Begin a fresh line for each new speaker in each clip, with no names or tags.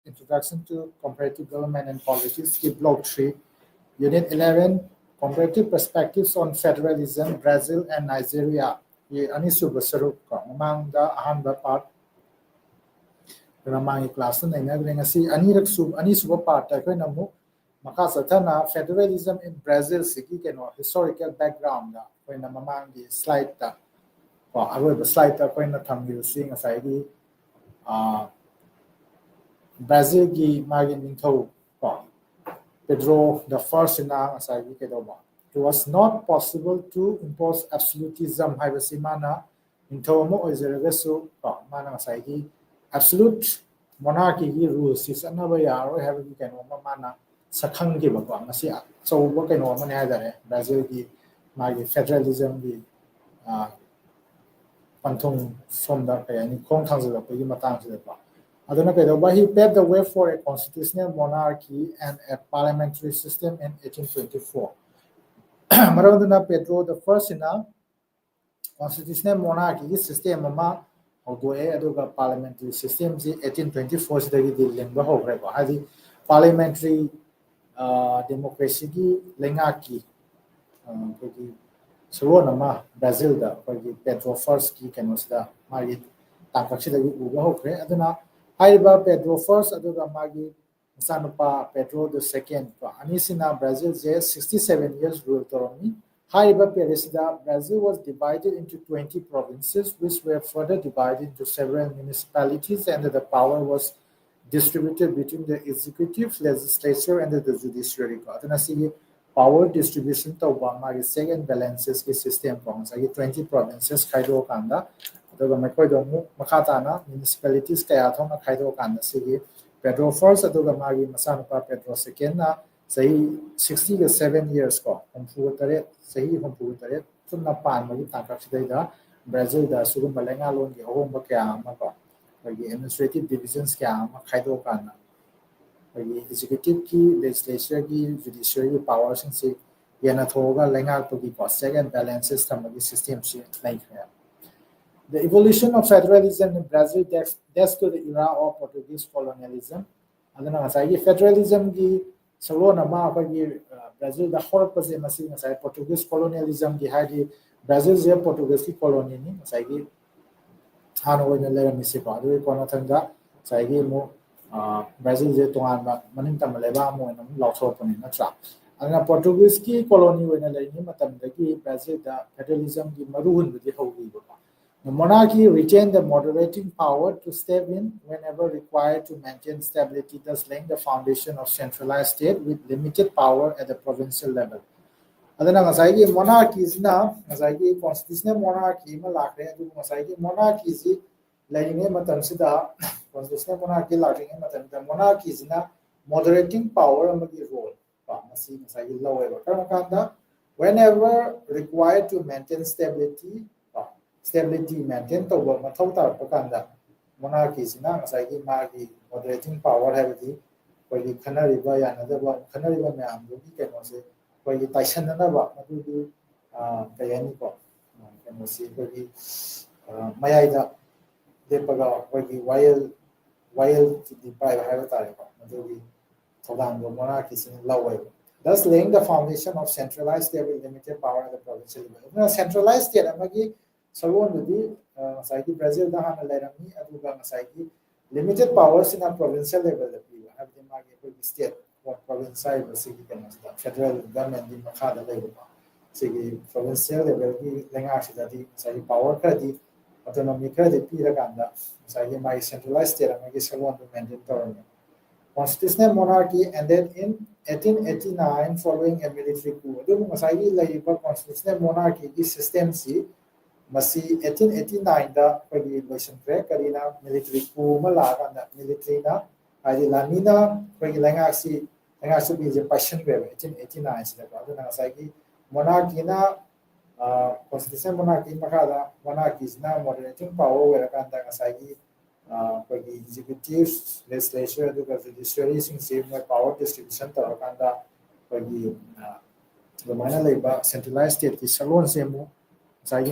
Introduction to Comparative Government and Policies, Block 3, Unit 11, Comparative Perspectives on Federalism, Brazil and Nigeria. Anisuba Saruk, Manga Ahanba part. Ramang class na ngasi anisuba part ko namu makasatana federalism in Brazil sigi keno historical background da ko na mamangi slide ta ko aroba slide ta ko na thamgil sing asai gi Brazil gi magi ningthau ko Pedro the first na asai gi kedoba it was not possible to impose absolutism haibasi mana ningthau mo oizeragasu ko mana asai gi absolute monarchy rules is another yaro have you can mana sakhang gi ba masi so ba kai no mane ha Brazil gi magi federalism gi panthong from the any khong thang la gi matang se ba aduna pe do he paved the way for a constitutional monarchy and a parliamentary system in 1824 maradona Pedro the first in a constitutional monarchy system ama parliamentary system 1824 sidagi parliamentary democracy ki lengaki Solonama Brazil da Pedro first ki kanosda magi tangkaksidagi uba hokre aduna haiba Pedro first aduga magi sanupa Pedro the second anisina Brazil 67 years rule toromi Haiba Peresida, Brazil was divided into 20 provinces, which were further divided into several municipalities, and the power was distributed between the executive, legislature, and the judiciary. Power distribution to Obama second balances system 20 provinces Kaido Kanda, the Makoidomu, Makatana, municipalities Kayatona Kaido Kanda Sigi, Pedro first, Aduga Magi Masanupa Pedro second. Say 67 years ko Humpuatare, Sahi Humpuatare, Tunapan, Magitaka, Brazil, the Sugum Balenga, the Home Kiamako, the administrative divisions Kiama, Kaido Kana, the executive key, legislature key, judiciary powers, and say Yanatoga, Lenga to be second balance system of the system like here. The evolution of federalism in Brazil dates to the era of Portuguese colonialism. And then federalism Salona ma Brazil the horpase masi ngasai Portuguese colonialism gi haidi Brazil je Portuguese colony ni ngasai gi hano wena le misi pa do ko na thanga sai gi mo Brazil je tongan ba manin tam le ba mo na law thor pani na tra ana Portuguese ki colony wena le ni matam da gi Brazil da federalism gi maru hun bi hogi ba The monarchy retained the moderating power to step in whenever required to maintain stability, thus laying the foundation of centralized state with limited power at the provincial level. Adana ngasai monarchy is na ngasai constitutional monarchy ma lakre adu ngasai monarchy is lainge matam sida constitutional monarchy lakre matam da monarchy is na moderating power amagi role pa masi ngasai lower kanda whenever required to maintain stability maintain to work mathau tar pakanda monarchy sina ngasai gi magi moderating power habdi koi khanari ba yana da ba khanari ba me am gi keno se koi taisan na ba madu gi kayani ko keno se koi mayai da depaga koi while the private have tare ko madu gi thodan go monarchy sin lawai thus laying the foundation of centralized state with limited power at the provincial level centralized state amagi Salon the Saiki Brazil the Hana Lerami, Aduga Saiki, limited powers in a provincial level that we have the Magi state, what province side was Siki federal government in Makada level. Siki provincial level, Langashi that the Saki power credit, autonomy credit, Piraganda, Saki my centralized state, Magi Salon to maintain government. Constitutional monarchy ended in 1889 following a military coup. Aduga Masai Labour constitutional monarchy is system C. Masi 1889 da pagi election pre karina military coup malaga na military na ai lamina pagi langasi bi je passion be 1889 sida ba na sai monarchy na constitution monarchy makada monarchy is na moderating power where kan da sai pagi executive legislature do judiciary sing same power distribution ta kan da pagi the mana leba centralized state ki salon semu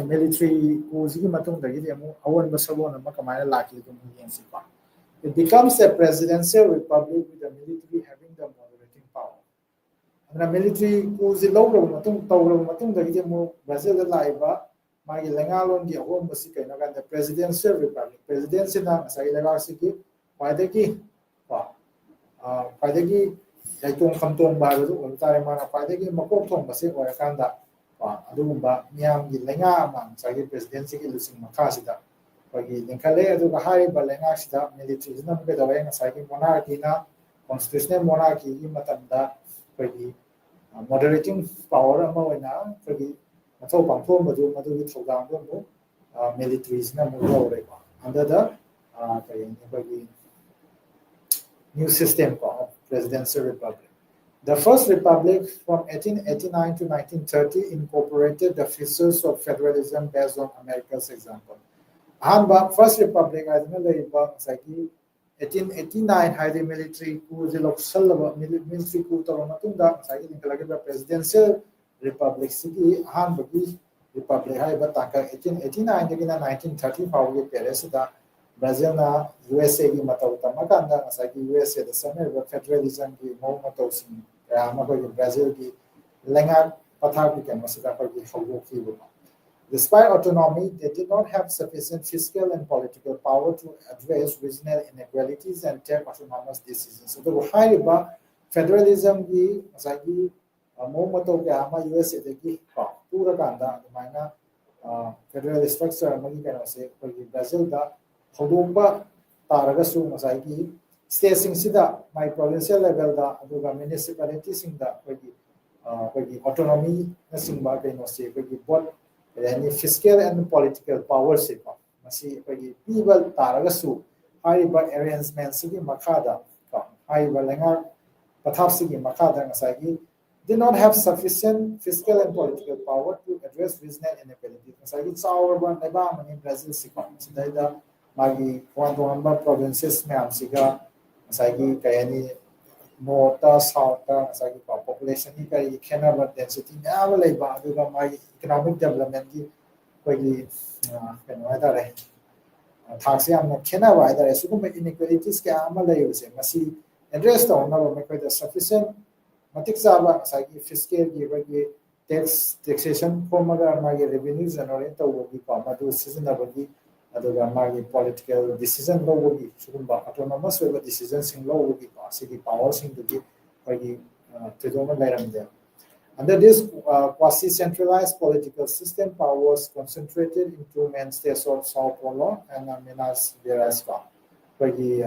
military coup matung dagi demo awan basalon ma kamana laki dum yen sipa it becomes a presidential republic with the military having the moderating power. And the military who's the local Matung Toro Matung the Brazil Laiba, Magi Langalon, the home Musica, and the presidential republic, presidency na Sailavasiki, Padeki, Padeki, Yatung Kanton Baru, Tarimana Padeki, Makotong, Basi or Kanda, Adumba, Niam, Lenga, Man, Sagi presidency, losing Makasida. Pagi Ninkale, the high Balangashida, military is not better than a psychic monarchy, constitutional monarchy, Matanda, Pagi moderating power amawina, Pagi, Mato Pampo, Madu, Togambo, military is not under the new system of presidential republic. The first republic from 1889 to 1930 incorporated the features of federalism based on America's example. First Republic as Saki 1889 had the military coup, the military coup to Matunda, Saki presidential republic Siki, Hanbagi Republic Haibataka 1889 again 1930 how we Peresida, Brazil, USA Matauta Makanda, Saki USA the summer of federalism, the Momatos in Brazil, the Lenga Patapi and Masida Hogo. Despite autonomy, they did not have sufficient fiscal and political power to address regional inequalities and take autonomous decisions. So the high federalism gi asagi momato kama USA degi pura kanda mana federal structure magi kana se Brazil da hodumba taraga su masagi state sing sida my provincial level da aduga municipality sing da autonomy na sing ba kaino se both any fiscal and political power sipa masi people taragasu haiba arrangements gi makada haiba lenga pathapsi gi makada ngasagi did not have sufficient fiscal and political power to address regional inequality ngasagi saur ban leba mani Brazil sipa sidaida magi kwandamba provinces me amsiga ngasagi kayani north south ngasagi population ni kai khenaba density na leba aduga magi economic development ki koi kano adare thakse amna khenaba adare sugum inequalities ka amala yuse masi address to na me koi sufficient matik saba sagi fiscal ki koi taxation formaga magi revenue generate to wogi pa madu season abagi aduga magi political decision lo wogi sugumba autonomous decision sing lo wogi pa sigi power sing to koi tedoma lairam there. Under this quasi-centralized political system, power was concentrated in two main states of Sao Paulo and Minas Gerais. Where the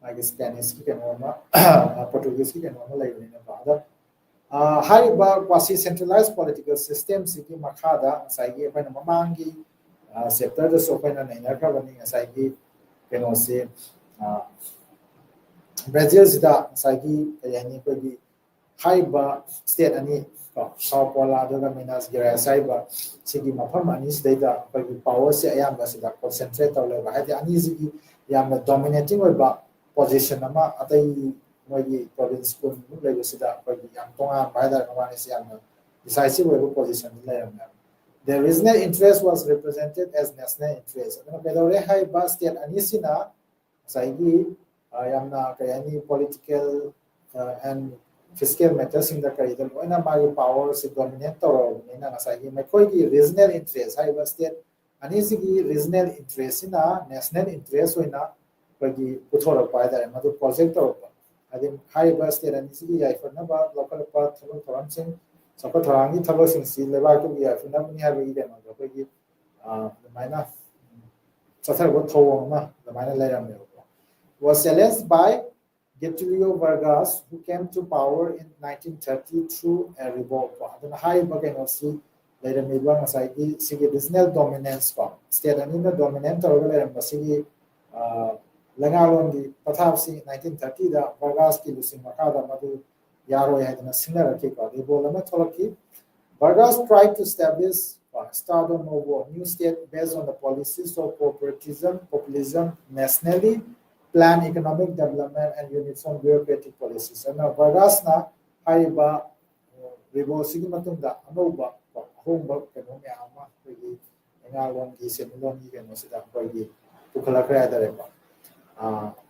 like Spanish Portuguese high quasi-centralized political system, Siki Makada, Saigi, Mamangi, sector the Sopena Nina Saigi, Penose. Brazil's da Sagi yani kodi haiba state ani Sao Paulo da Minas Gerais saiba sigi mafam ani sida kodi power se ayamba sida concentrate tawle ba hadi ani sigi yamna dominating oiba position ama atai mogi province ko lego sida kodi yam tonga ba da mani se yamna decisive oiba position layamna. The regional interest was represented as national interest. Pedore haiba state ani sina Sagi yamna kayani political and fiscal matters in the kaidal oina magi power se dominate or nina nasagi makoi ki regional interest haiba state anisigi regional interest ina national interest oina bagi puthora paida madu project or adim haiba state anisigi ya for na ba local part thoran sing sapa thorangi thalo sing si leba to ya for na ni ha bagi de ma bagi the maina sathar go thawang ma the maina lairam was challenged by Getulio Vargas, who came to power in 1930 through a revolt. The high Baganosi later made one as I see regional dominance from state and in the dominant or Masigi Langalon the Patapsi 1930, the Vargas Kilusi Makada Madu Yaro had a similar kick of the Bolamatoloki. Vargas tried to establish Estado Novo, new state based on the policies of corporatism, populism, nationally. Plan economic development and uniform bureaucratic policies. And now Vargas na haiba revo sigi matunda anoba homba kanomi ama Lengalongi Semilongi Genosida Kogi Pukalakra.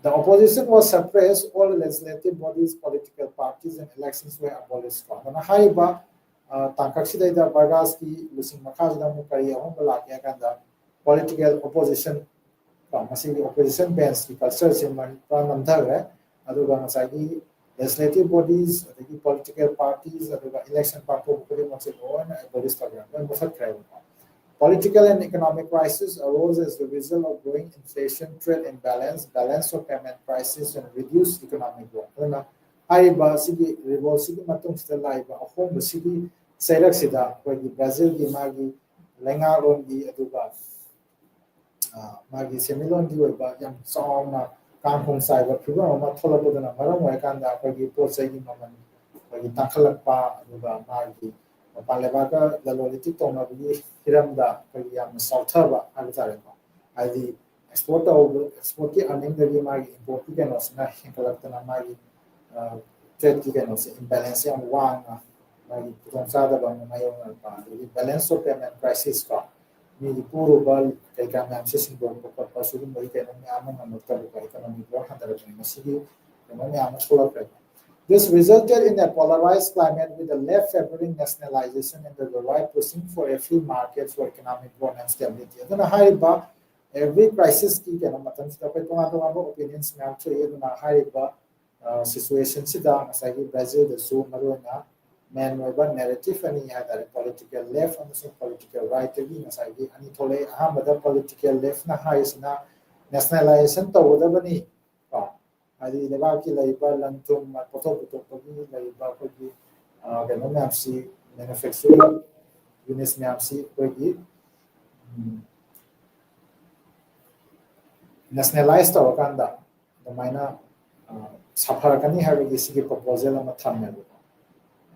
The opposition was suppressed, all legislative bodies, political parties, and elections were abolished. And Haiba Tankakshida Bargaski, Lucy Makazda Mukari, Hombala, political opposition, opposition bands, culture, Pranamdara, Aduga legislative bodies, political parties, election party, abolished. Political and economic crisis arose as the result of growing inflation, trade imbalance, balance of payment crisis, and reduced economic growth. Haiba Sigi Revolt Sigi Matung Stella, a home city, Sairak Sida, where the Brazil, the Magi, Lengaron, the Aduba, Magi Semilon, the Yam Song, Kampong Saiba, Puma, Tolabodana, Maramwakanda, where the Port Sagi Maman, where the Takalapa, Aduba, Magi. Palebaka, the Loliti Tona, Hiramda, Payam, Saltava, Alzarema. I the exporter of exporting earning the Magi, importing was not Hinkalatana Magi, trade giganos, imbalance and one, Magi Putonsada, Mayon, the balance of payment crisis. Me the poor ball, they can access in Pursuing the economic and economic 100 in the city, the money I'm full of. This resulted in a polarized climate with the left favoring nationalization and the right pushing for a free market for economic growth and stability. Every crisis ki opinions situation Brazil the so man narrative and had political left and political right political left na highest na nationalization to Adi Levaki Labor Lantum, Potopoto, Labor, Ganamsi, manufacturing units Namsi, Quiggy nationalized our Kanda, the minor Saparakani have a city proposal on a tunnel.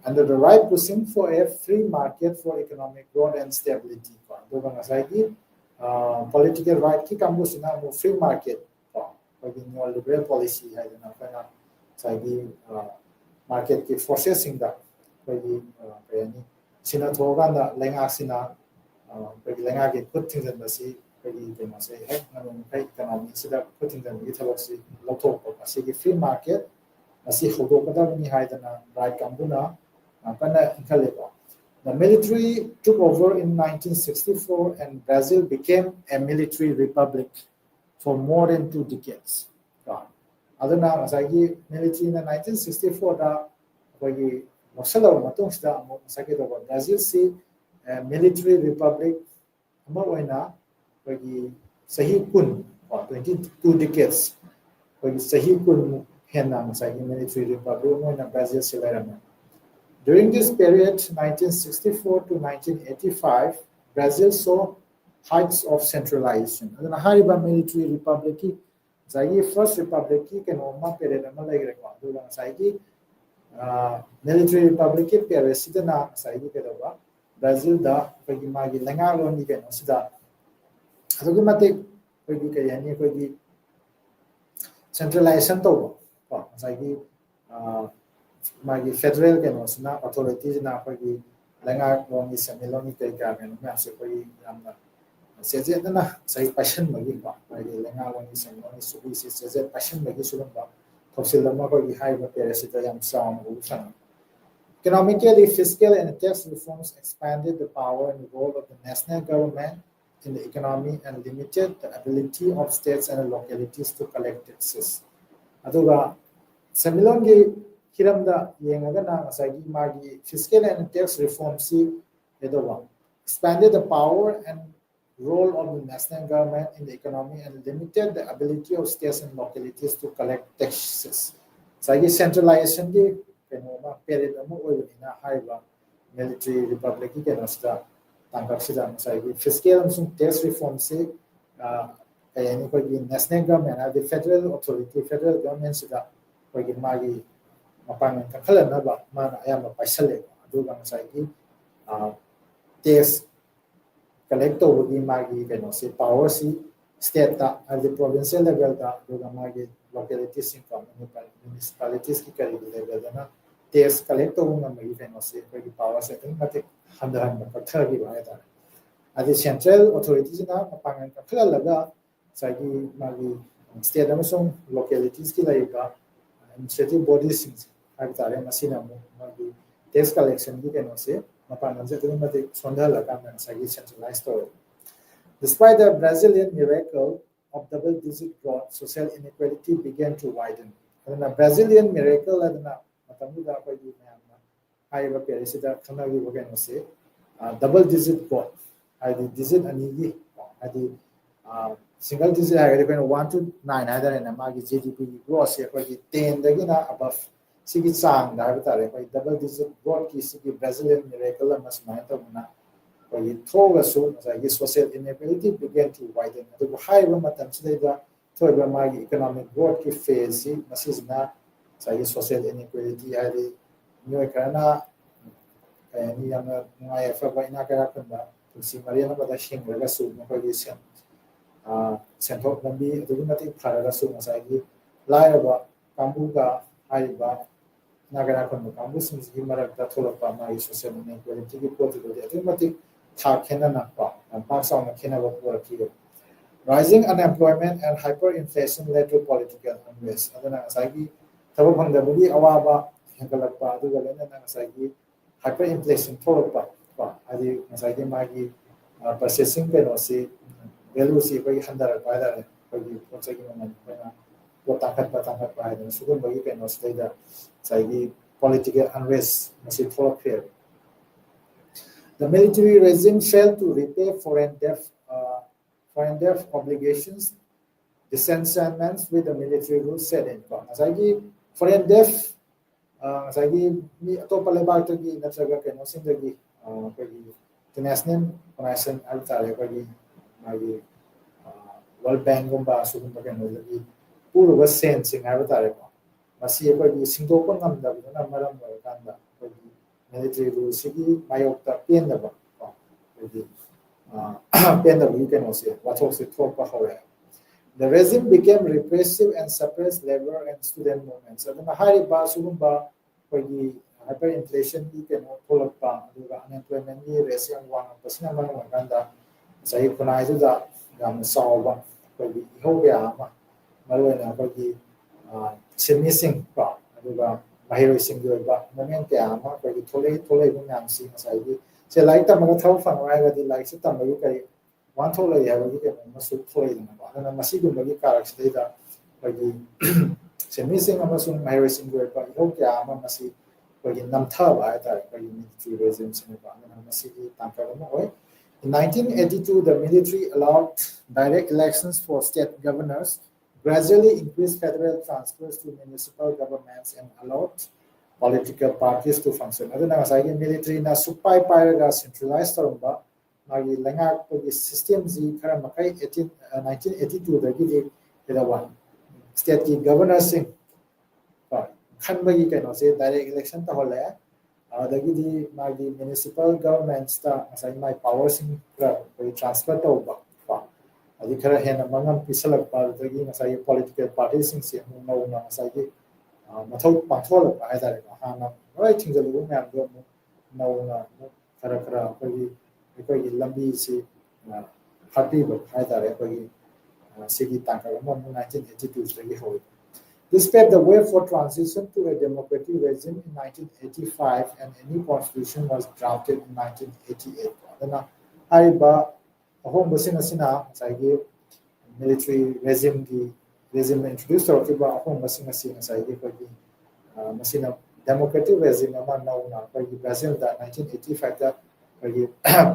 Under the right pushing for a free market for economic growth and stability. Political right, Kikamusina, free market. Liberal policy market forces that Sina Toganda, Lenga Sina, Lenga get put things in the sea, economy, instead of putting them with a lot of free market, a sea Hodokadani Haidana, right Kambuna, Pana Inkaleba. The military took over in 1964 and Brazil became a military republic for more than 2 decades. Other now, as I give military in the 1964, we Brazil see a military republic, Sahi Kun, 22 decades, Sahi Kun Henam, military republic, Brazil Silverama. During this period, 1964 to 1985, Brazil saw heights of centralization. And Hariba military republic, Zagi first republic can Oma period Zagi military republic Peresidana Saigi Pedova, Brazil da Pagimagi Langaloni can Osida. Azumatic Pagikayani centralization to Zagi Magi federal can Osina authorities na Pagi Langa Longi Semiloni Kagan and Massacre. Says it say passion Magiba, Lenga is and only Subi says it passion Magisulamba, Tosilama high parasitam sound ocean. Economically, fiscal and tax reforms expanded the power and role of the national government in the economy and limited the ability of states and localities to collect taxes. Aduga Semilongi Hiramda Yangagana Sagi Magi fiscal and tax reforms expanded the power and role of the national government in the economy and limited the ability of states and localities to collect taxes. So, centralization period military republic fiscal and tax reforms national government the federal authority federal government magi mapangan kakhalanaba mana ayama paisale aduga tax collect over magi power state at the provincial level magi localities income municipalities ki level tax collect over magi power setting but 100 pathagi adi central authorities na mapangan kakhlalaga sagi magi state amasung localities ki laiba administrative bodies hai tare masina mo magi tax collection ki keno se mapangan se tu mate sondhala kan sagi centralized to. Despite the Brazilian miracle of double-digit growth, social inequality began to widen. And the Brazilian miracle adna matamuda ko di mayamna haiba perisida khanagi bogeno se double-digit growth. Hadi digit anigi hadi single digit hagari ko 1 to 9 hadare na magi GDP growth se ko di 10 dagi na above sigi sang da bitare ko double-digit growth ki sigi Brazilian miracle mas mai to na social inequality began to widen. The high matam sida thoiba magi economic growth ki phase masisna social inequality hari new kana ni yang ngai fa ba ina kara kanda si mariana pada shing raga su mo ko yesen senthok lambi du mati pharaga su masagi laiba kambuga haiba nagara kanda kambu sim si marakta tholapa mai social inequality ki pot du mati Rising unemployment and hyperinflation led to political unrest. Hyperinflation processing political unrest The military regime failed to repay foreign debt obligations. Dissensions with the military rule set in. Foreign debt, international connection World Bank gumba sugumba kenogi puro sensing habatare ko masi ko singdopa ngamda na maram kanda military rule sigi mayokta piendaba ko piendaba you can also what also talk about the regime became repressive and suppressed labor and student movements so the high ba sugumba ko hyperinflation ki keno tholakpa aduga unemployment ni ratio wang pasina maram kanda sai kunai da gam sawa ko ihobya ma marwana ko simising pa aduga mahirosing yoba moment kaya ma ko tholei ngam si sai se like ta mga thau phang ra ga di like se tam ba kai wan tholei ya ga ke ma su tholei na ba na masi gum ba ki karak se da ko simising amasung mahirosing yoba ihobya ma masi ko nam tha ba ta ko military regime se ba na masi ki tamka ma oi. In 1982, the military allowed direct elections for state governors, gradually increased federal transfers to municipal governments, and allowed political parties to function. Aduna ngasai military na supai pairaga centralized tarumba magi lenga ko system zi khara makai 1982 dagi the one state ki governors sing khanbagi kaino se direct election ta hola the municipal governments my powers transfer to political parties This paved the way for transition to a democratic regime in 1985, and a new constitution was drafted in 1988. Haiba ahom basina sina saigi military regime introduced or kiba ahom basina sina saigi ko masina democratic regime ama nauna ko Brazil da 1985 da ko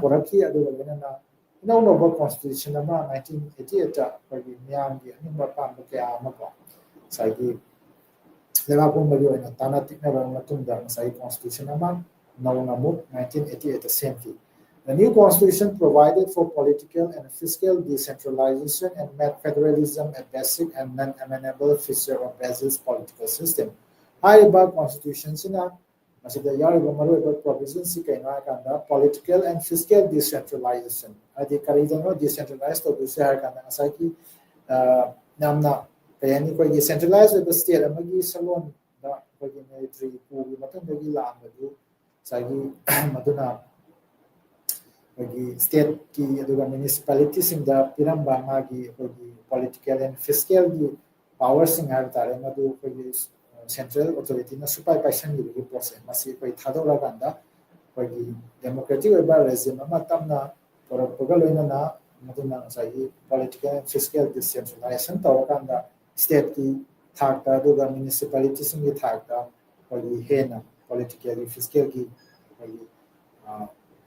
poraki adu na no constitution ama 1988 da ko miyam gi animba pam ke ama ko Saigi Levapun bagi orang tanah tikna orang matung dah Saigi Constitution nama Naunamut 1988 the same thing. The new Constitution provided for political and fiscal decentralization and made federalism a basic and non-amenable feature of Brazil's political system. High bar Constitution sina masih the yari bamaru about provisions si kaina kanda political and fiscal decentralization. Adi karidano decentralized to bisa kanda Saigi namna kayani ko centralized with the state amagi salon da ko military ku matang dagi la amadu sagi maduna state ki aduga municipality singda piramba magi political and fiscal gi power sing har tare madu central authority na super paison gi process masi thadora ganda democratic regime ama tamna pagaloina na maduna sai political and fiscal decentralization tawakanda state ki thakta aduga municipality sing gi thakta hena political fiscal gi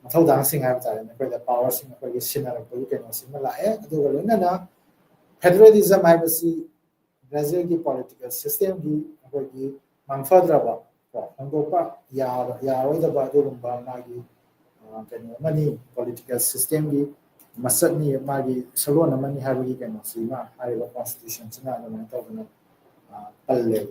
mathau dancing have tare the power sing sinara can simala aduga loina federalism haibasi Brazil ki political system ki mangfadraba hangopa ya oidaba adugumba magi mani political system ki masatni magi salon mani habi kano sima hariba constitution sina na tawna palle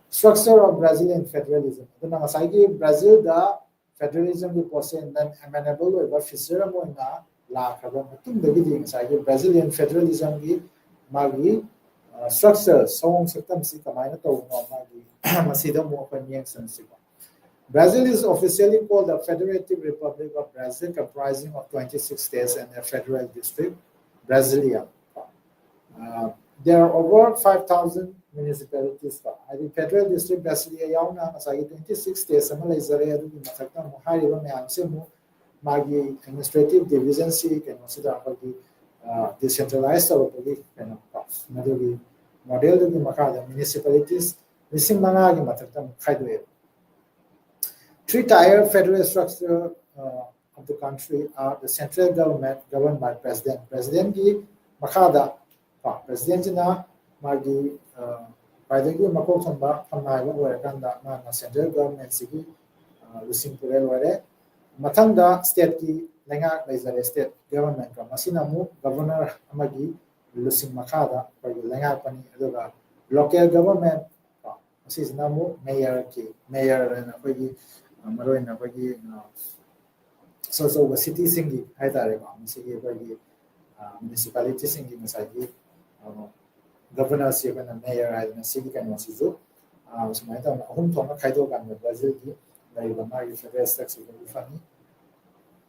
structure of Brazilian federalism aduna ngasai Brazil da federalism ki process non amenable over fisher mo na la khaba mutum dagi ngasai Brazilian federalism ki magi structure song system si kamaina to magi masida mo kan yang sensiba Brazil is officially called the Federative Republic of Brazil, comprising of 26 states and a federal district, Brasilia. There are over 5,000 municipalities. The federal district Brasilia yauna asagi 26 states amalai adu masakta muhari ba myam se mu magi administrative division si can consider magi decentralized or bagi kana maduri model du makada municipalities lising manga gi matakta khaidu Three-tier federal structure of the country are the central government governed by president. President ki makada, president na magi paidagi makok thamba phamnai ba oirakanda na central government sigi lusing purel ware mathangda state ki lenga leizare state government ka masina mu governor amagi lusing makada pai lenga pani aduga local government masina mu mayor na pai maroina bagi so city singi haitare ba misi bagi municipality singi masagi governor si kana mayor na city kan wasizo sumai ta ahum thonga khaido kan Brazil ki lai ba ma federal structure ki fani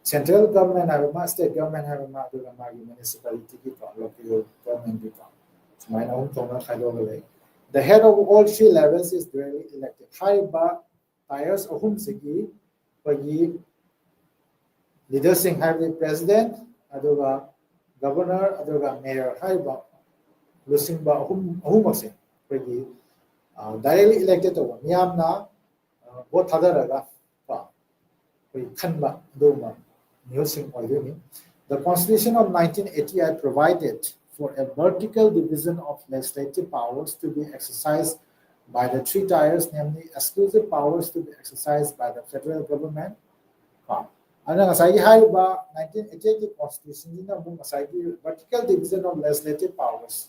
central government ha state government ha do ma municipality ki local government ki sumai na ahum thonga khaido lai the head of all three levels is duly elected high ba tiers ahum sigi bagi leaders sing have the president aduga governor aduga mayor haiba lusing ba ahum ase bagi directly elected to miyamna vote thadaraga bagi khanba duma newsing oiduni the constitution of 1988 provided for a vertical division of legislative powers to be exercised by the three tiers, namely exclusive powers to be exercised by the federal government. And then, 1988 Constitution, vertical division of legislative powers.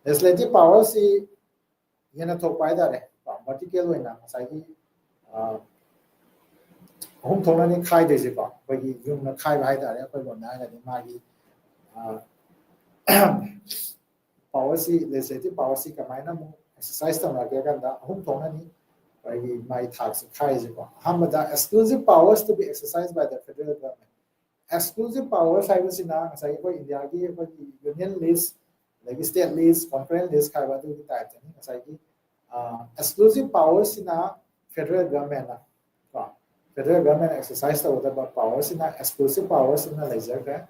Legislative powers is vertical way now. Home Tolani Kai Desiba, but you know Kai Haida, policy, legislative policy, Kamina. Exercise them like home tonani by my tax Hamada exclusive powers to be exercised by the federal government. Exclusive powers I was in India union list, like state list, conference list, exclusive powers in a federal government. Federal government exercise the powers in a exclusive powers in a leisure.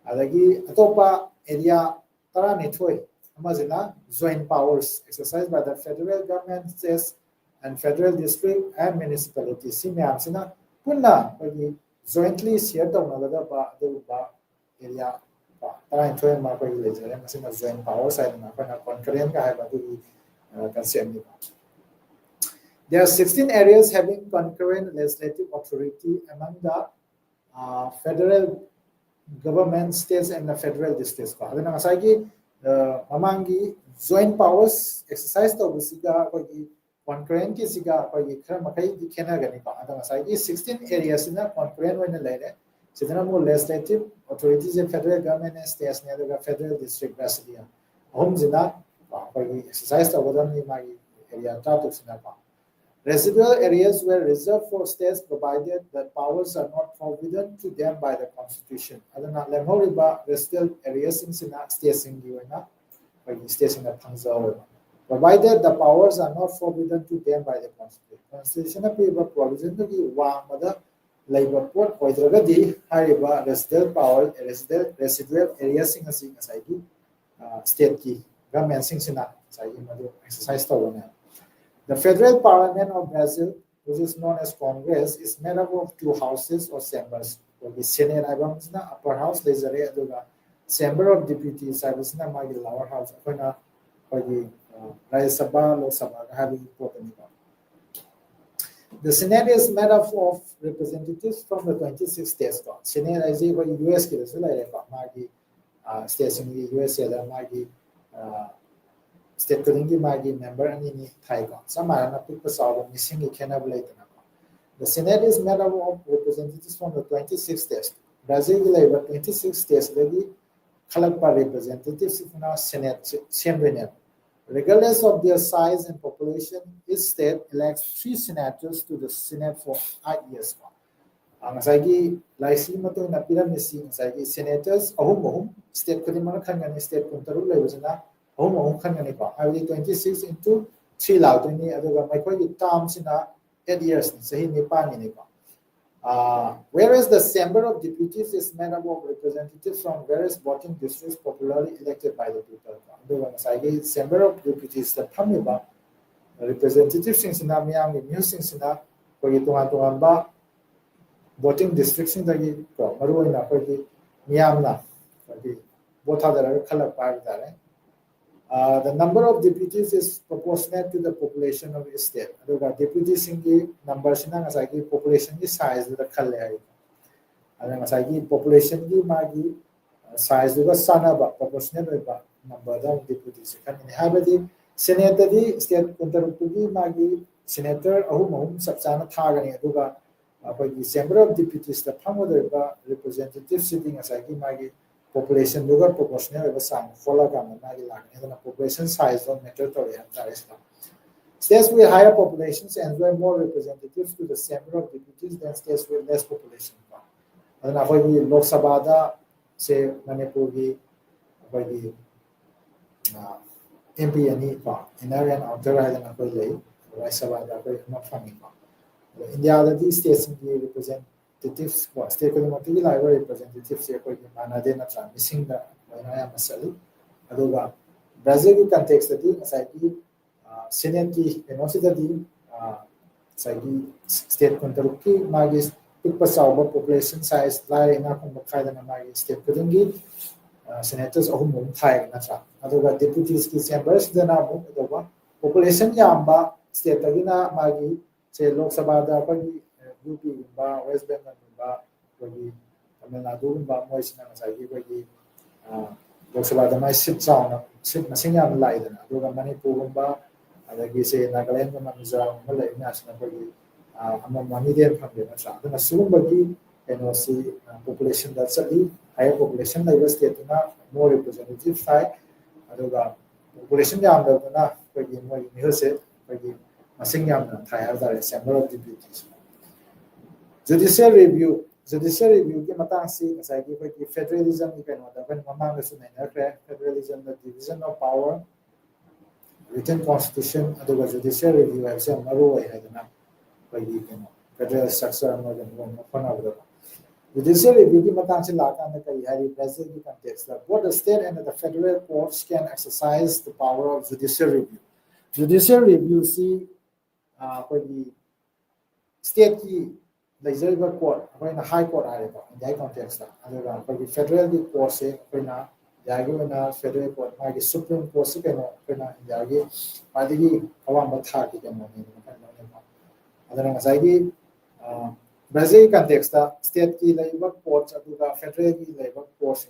Alagi Atopa area Taranitoi. Amazina joint powers exercised by the federal government, states, and federal district and municipalities. Simiamsina punna jointly shared the area. Joint powers and concurrent there are 16 areas having concurrent legislative authority among the federal government, states, and the federal districts. Amangi joint powers exercise to siga concurrent ki siga makai di kenagani pa adang sai 16 areas in concurrent when later sidana more legislative authorities and federal government and states near the federal district Brasilia home zina exercise to wadam ni mai area ta to sina pa Residual areas were reserved for states provided that powers are not forbidden to them by the Constitution. Adana lemhoriba residual areas in states in states in provided the powers are not forbidden to them by the Constitution. Constitution provision to the Wamada labor port Poidragadi, Hariba, residual power, residual areas in a society, state key, government sings in exercise. The Federal Parliament of Brazil, which is known as Congress, is made up of two houses or chambers. The Senate, upper house, there's a Chamber of Deputies, lower house, the Senate is made up of representatives from the 26 states. Senate is US states in the US, state member and the Senate is made up of representatives from the 26 states. Brazil will 26 states representatives in our Senate. Regardless of their size and population, each state elects 3 senators to the Senate for 8 years. Senators, state state 26 into 3 terms in 8 years. Whereas the Chamber of Deputies is made up of representatives from various voting districts popularly elected by the people. The Chamber of Deputies the Pamiba representatives in Sinamiam, Musings in a voting districts in the Maruina, Miamna, both other color part. The number of deputies is proportionate to the population of the state. Deputies in the numbers in the population size of the color. And population size of the sanaba proportionate number of deputies. And Senator state Kuntaruki Magi, Senator Ahumum, Sapsana Tagani, Aduga, the Chamber of Deputies, the Pamoda representative sitting as Magi. Population lugar proportional of some follow and the population size of territory and states with higher populations enjoy more representatives to the Chamber of Deputies than states with less population. And Lok Sabha, say Manipuri, MP and in area outer island of Lay, Sabada, not funny. India, the states represent state library representatives missing the Masali. Aduga Brazil context the Senate state Kuntaruki Magis population size lie in a state senators of whom Thai Natra. Aduga deputies chambers then population Yamba state Agina Magi say Lok Sabha UP West Bengal Tamil Nadu Moisina Lok Sabha my sit down sit Masingam Light Manipur say Nagaland Mizoram Malay National Amamanidian Pamela then assume Bagi NOC population that's a higher population like state more representative side population Yamna Bagi Masingam Thai Assembly of Deputies. Judicial review के मतंग से federalism federalism the division of power written constitution judicial review has a federal structure judicial review के मतंग से लाता Brazil context both the state and the federal courts can exercise the power of judicial review. Judicial review see state की legislative court, high court in that context. And federal court say, federal court, Supreme Court, Brazil context, state labor courts, federal labor courts,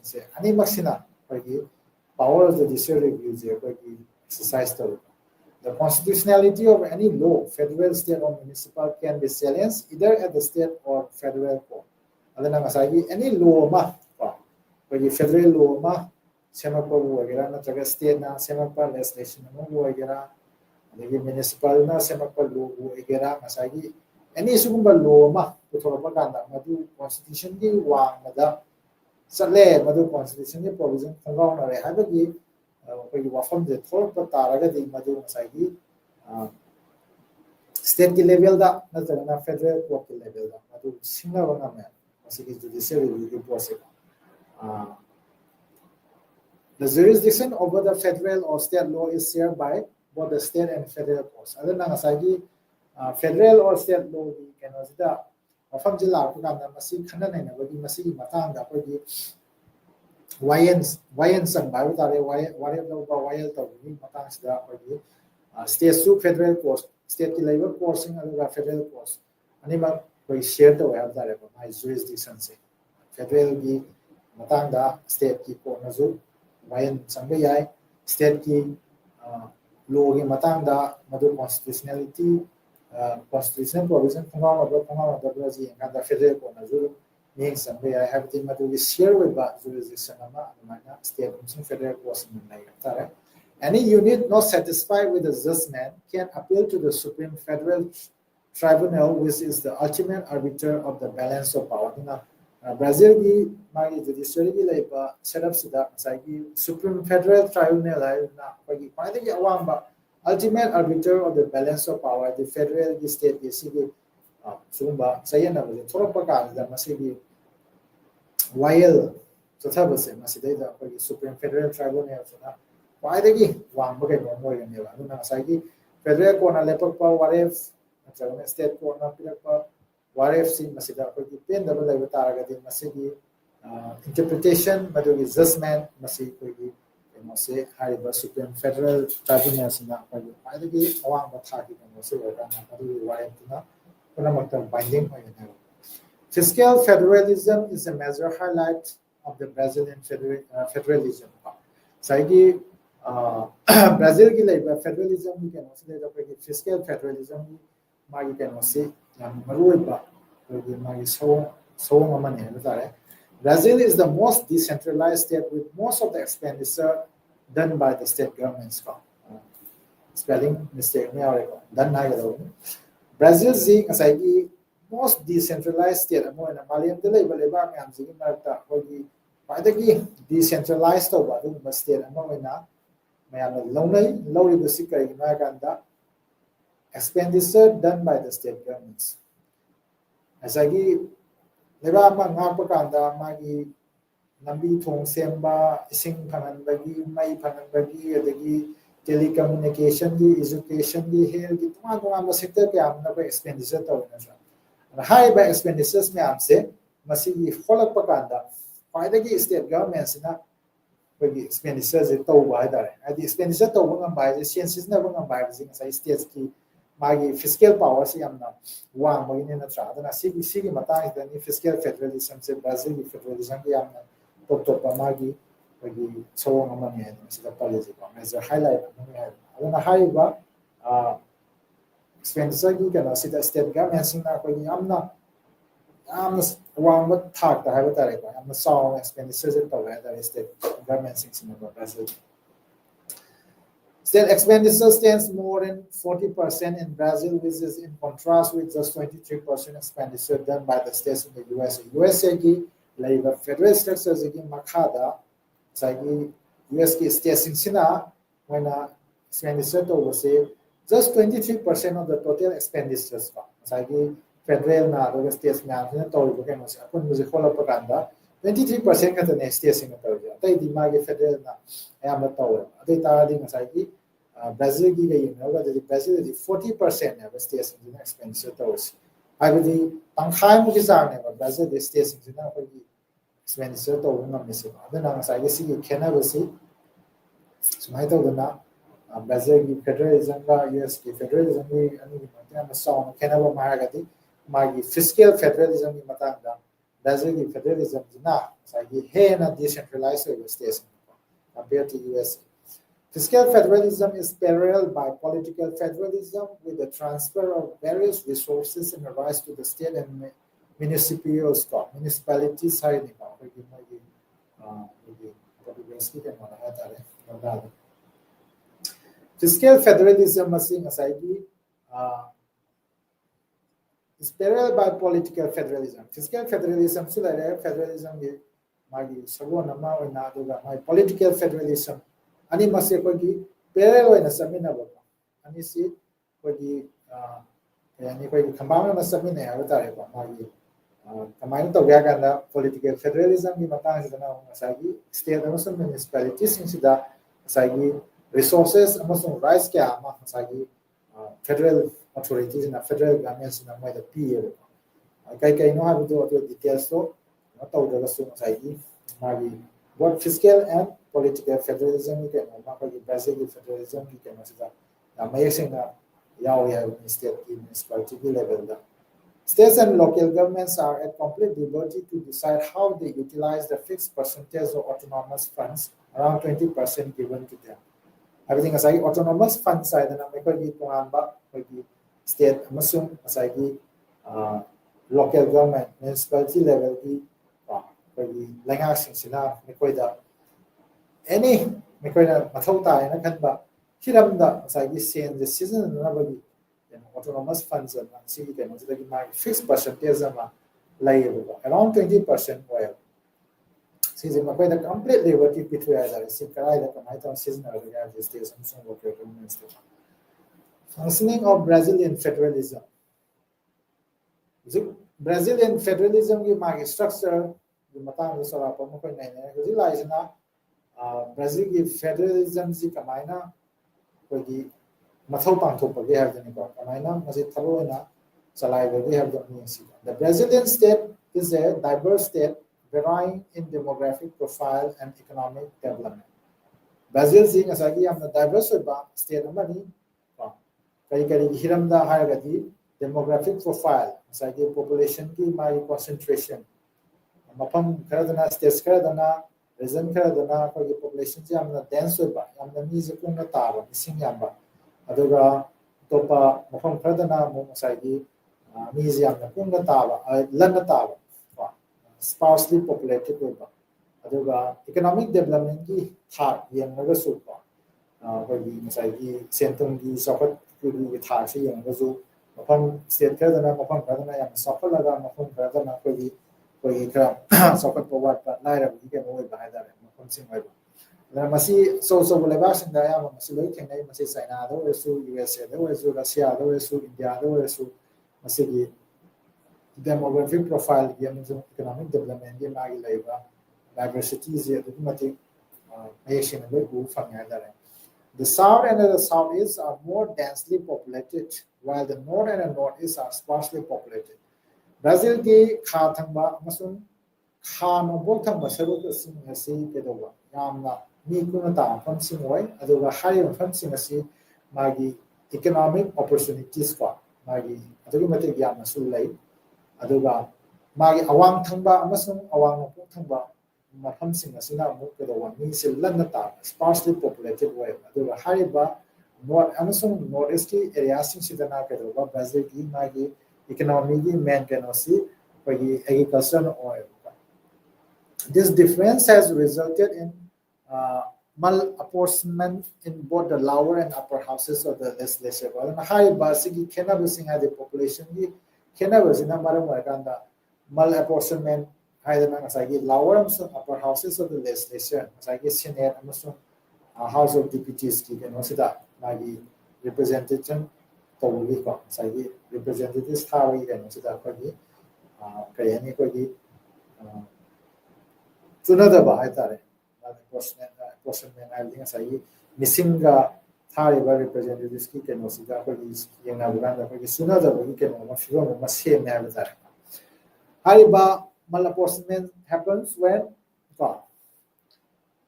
power of the judicial review exercise. The constitutionality of any law, federal, state, or municipal, can be challenged either at the state or federal court. Any law, federal law, state legislation, adagi municipal na semakpa law bu egera ngasagi any sugumba law ma puthorapa kanda madu constitution gi wang mada sale madu constitution gi provision khongau na re habagi koi wafam de thorpa taraga di madu ngasagi state ki level da na federal court ki level da madu singa banga me masigi judicial review process the jurisdiction over the federal or state law is shared by both the state and federal courts. Other than asagi federal or state law can also the wafam jilla ko kan masi khana nei na bagi masi matang da ko gi YN sang ba tare wari lo ba YL to ni matang sida ko gi state su federal courts state ki level courts and other federal courts ani ma ko share to have tare ko my jurisdiction se federal gi matang da state ki ko na zu YN sangba yai state ki law ki matang da madu constitutionality constitutional provision khongwa ba ji ngada federal ko na zu ning sangba yai have the madu ki share with ba jurisdiction ama mana state and federal courts in nai tare any unit not satisfied with the judgment can appeal to the Supreme Federal Tribunal, which is the ultimate arbiter of the balance of power. Brazil ki magi judiciary ki laiba setup sida masagi Supreme Federal Tribunal hai na pagi pai ki awang ba ultimate arbiter of the balance of power the federal ki state ki sigi sumba sayana ba thora pa ka da masigi YL totha se masida da pagi Supreme Federal Tribunal na pai ki wang ba ke no moi ne ba na masagi federal ko na lepak pa waref na state ko na pilak pa waref si masida ko ki pen double lai taraga din masigi interpretation madu ki judgment masi ko ki no se hariba Supreme Federal Tribunal sina ko pai ki awang ba tha ki no se ga na madu waref na kuna makta binding ko ne fiscal federalism is a major highlight of the Brazilian federalism saigi Brazil ki laiba federalism ki no se da ko ki fiscal federalism magi ke no se Brazil is the most decentralized state with most of the expenditure done by the state governments. Spelling mistake. Brazil is the most decentralized state. Decentralized state. Expenditure done by the state governments. Asagi leba ma ngapa kanda magi nambi thong semba ising phanan bagi mai phanan bagi adagi telecommunication di education di health di tuma sector ke amna ko expenditure to na high by expenditures me amse masigi folak pakanda faidagi state governments na bagi expenditures to ba dare adi expenditure to ngam ba census na ngam ba sai states ki magi fiscal power si amna wang magi ne na tra na sigi mata ni fiscal federalism se Brazil federalism ki amna top magi magi so ngama ne si da policy ko as a highlight na high ba expenditure ki kana si da state government sing na ko ni amna wang ba thak da ha tare ko amna so expenditure se to da state government sing na Brazil. State expenditure stands more than 40% in Brazil, which is in contrast with just 23% expenditure done by the states in the USA. USA ki labor federal structures ki makada, sagi US ki states in Sina when expenditure to was just 23% of the total expenditures. Sagi federal na the states na to ko no sa kun music hola paganda 23% ka the states in the tay di magi federal na ay mataw adi ta di masagi Brazil gi ga yin ga the Brazil is 40% of states in the expenditure to I would the tangkhai mu gi sang ne Brazil the states in the expenditure to ngam ne se ba na masagi si kena ba si sumai to na Brazil gi federalism ga US gi federalism gi ani ma ta sa kena ba ma ga di magi fiscal federalism gi matang da Brazil gi federalism na sagi he na decentralized states compared to US. Fiscal federalism is parallel by political federalism with the transfer of various resources and the rise to the state and municipalities. fiscal federalism is parallel by political federalism. Fiscal federalism so like federalism magi sagon ama oina aduga my political federalism ani mase kogi parallel oina samina ba ani si kogi yani kogi khambama masamina ya tare ba magi kamain to gya ganda political federalism ki matang sidana masagi state amasung municipalities sida masagi resources amasung rights kya ama masagi federal authorities in federal governments in my the PA kai no have to details so to the so masagi magi what fiscal and political federalism ki ma ko basic federalism ki masida amazing yaw ya state municipality level da. States and local governments are at complete liberty to decide how they utilize the fixed percentage of autonomous funds, around 20% given to them. Everything is like autonomous funds side and state local government, municipality level any autonomous funds and see my fixed percentage around 20% oil. Since the complete liberty between functioning of Brazilian federalism. Brazilian federalism की structure Brazil federalism से कमायना कोई mathau pangthokpage habdaniba kamaina masi tharoina chalaibage habdani the Brazilian state is a diverse state varying in demographic profile and economic development. Brazil is a diverse state amani kari hiramda haragadi demographic profile population ki mari concentration mapam karadana states karadana region karadana population ji amna dense ba amna mi je kunna taba mising yamba aduga topa mafam khadana mo masagi museum na kunga taba lanna taba sparsely populated ba aduga economic development ki tha yenga su ba kogi masagi sentum gi sokat ki tha se yenga su mafam state khadana mafam khadana yam sofal laga mafam khadana kogi kra sokat powat ba naira bi ke mo ba haidare mafam sing ba masi so lebas in daya masi loi kengai masi China do esu USA do esu Russia do esu India do esu masi gi demographic profile gi economic development gi magi laiba diversity is the automatic nation loi bu fanga dare. The south and the southeast are more densely populated while the north and the northeast are sparsely populated. Brazil gi kha thangba amasung kha no bok thangba saru sing asi kedoba yamna mi kuna ta function way aduga higher function asi magi economic opportunities ko magi aduga mate gyam su lai aduga magi awang thangba amasung awang pok thangba ma function asi na mu ke do mi sil lan ta sparsely populated way aduga haiba north amasung northeast area sing sidana ke do Brazil gi magi economy gi main kenasi magi agriculture oil. This difference has resulted in malapportionment in both the lower and upper houses of the legislature. And high basically cannabis in the population, cannabis in a maramaganda malapportionment either lower and upper houses of the legislature, as Senate and House of Deputies, and also that Magi representation to representatives Harry and also that Kayani Kogi. Sunada ba haitare apportionment I think sai misinga thariba representatives ki keno sida ko yenga buganda ko sunada ba keno ma figo ma same ne habitare hariba malapportionment happens when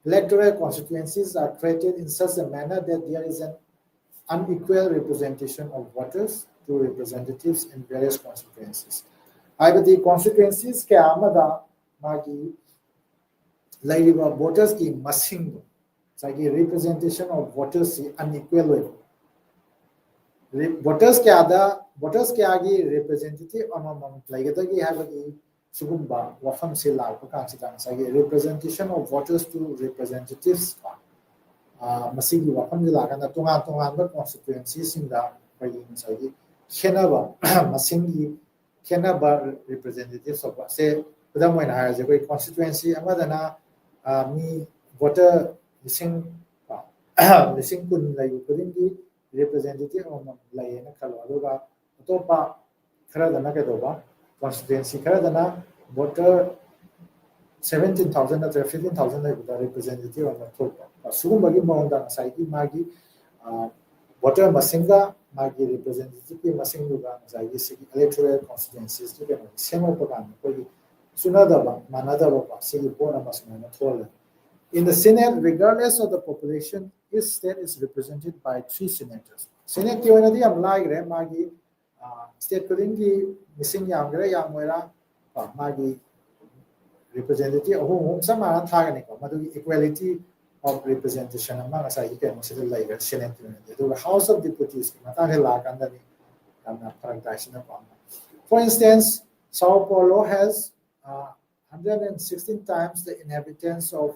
electoral constituencies are created in such a manner that there is an unequal representation of voters to representatives in various constituencies. Either the constituencies ke amada magi Laiva voters ki masing representation of voters unequal voters ke agi representative among laigada have sugumba wafam se la representation of voters to representatives ꯃꯁꯤꯒꯤ ꯋꯥꯐꯝꯁꯤ ꯂꯥꯛꯀꯥꯟꯗ ꯇꯣꯉꯥꯟ ꯇꯣꯉꯥꯟꯕ ꯀꯣꯟꯁꯇꯤꯇ꯭ꯌꯨꯑꯦꯟꯁꯤꯁꯤꯡꯗ ꯑꯩꯈꯣꯏꯒꯤ ꯉꯁꯥꯏꯒꯤ ꯈꯦꯠꯅꯕ ꯃꯁꯤꯡꯒꯤ ꯈꯦꯠꯅꯕ ꯔꯤꯄ꯭ꯔꯖꯦꯟꯇꯦꯇꯤꯚꯁ ꯊꯣꯛꯄ ꯁꯦ ꯈꯨꯗꯝ ꯑꯣꯏꯅ ꯍꯥꯏꯔꯁꯦ ꯑꯩꯈꯣꯏ ꯀꯣꯟꯁꯇꯤꯇ꯭ꯌꯨꯑꯦꯟꯁꯤ ꯑꯃꯗꯅ ꯃꯤ ꯚꯣꯇꯔ ꯂꯤꯁꯤꯡ ꯂꯤꯁꯤꯡ ꯀꯨꯟ ꯂꯩꯕ ꯈꯨꯗꯤꯡꯒꯤ ꯔꯤꯄ꯭ꯔꯖꯦꯟꯇꯦꯇꯤꯚ ꯑꯃꯃꯝ ꯂꯩꯌꯦꯅ ꯈꯜꯂꯣ ꯑꯗꯨꯒ ꯑꯇꯣꯞꯄ ꯈꯔꯗꯅ ꯀꯩꯗꯧꯕ ꯀꯣꯟꯁꯇꯤꯇ꯭ꯌꯨꯑꯦꯟꯁꯤ ꯈꯔꯗꯅ ꯚꯣꯇꯔ 17,000 ꯅꯠꯇ꯭ꯔꯒ 15,000 ꯂꯩꯕꯗ ꯔꯤꯄ꯭ꯔꯖꯦꯟꯇꯦꯇꯤꯚ ꯑꯃ ꯊꯣꯛꯄ ꯁꯤꯒꯨꯝꯕꯒꯤ ꯃꯑꯣꯡꯗ ꯉꯁꯥꯏꯒꯤ ꯃꯥꯒꯤ ꯚꯣꯇꯔ ꯃꯁꯤꯡꯒ ꯃꯥꯒꯤ ꯔꯤꯄ꯭ꯔꯖꯦꯟꯇꯦꯇꯤꯚꯀꯤ ꯃꯁꯤꯡꯗꯨꯒ ꯉꯁꯥꯏꯒꯤ ꯁꯤꯒꯤ ꯏꯂꯦꯛꯇꯣꯔꯦꯜ ꯀꯣꯟꯁꯇꯤꯇ꯭ꯌꯨꯑꯦꯟꯁꯤꯁꯀꯤ ꯀꯩꯅꯣ ꯁꯦꯝꯃꯛꯄ ꯀꯥꯟꯗ ꯑꯩꯈꯣꯏꯒꯤ ꯆꯨꯅꯗꯕ ꯃꯥꯟꯅꯗꯕꯀꯣ ꯁꯤꯒꯤ ꯄꯣꯠ ꯑꯃ ꯁꯨꯃꯥꯏꯅ ꯊꯣꯛꯍꯜꯂꯦ In the Senate, regardless of the population, each state is represented by 3 senators. Senate की ओर यदि हम लाइक रहे मागी state खुदिंगी मिसिंग यामगरे यामोइरा मागी representative अहूम समाना थागने को मधुगी equality of representation अमा ngasai के मसिदे लाइक Senate की ओर तो House of Deputies की मतांगे लाकंदनी kamna farak taisina pamna. For instance, Sao Paulo has 116 times the inhabitants of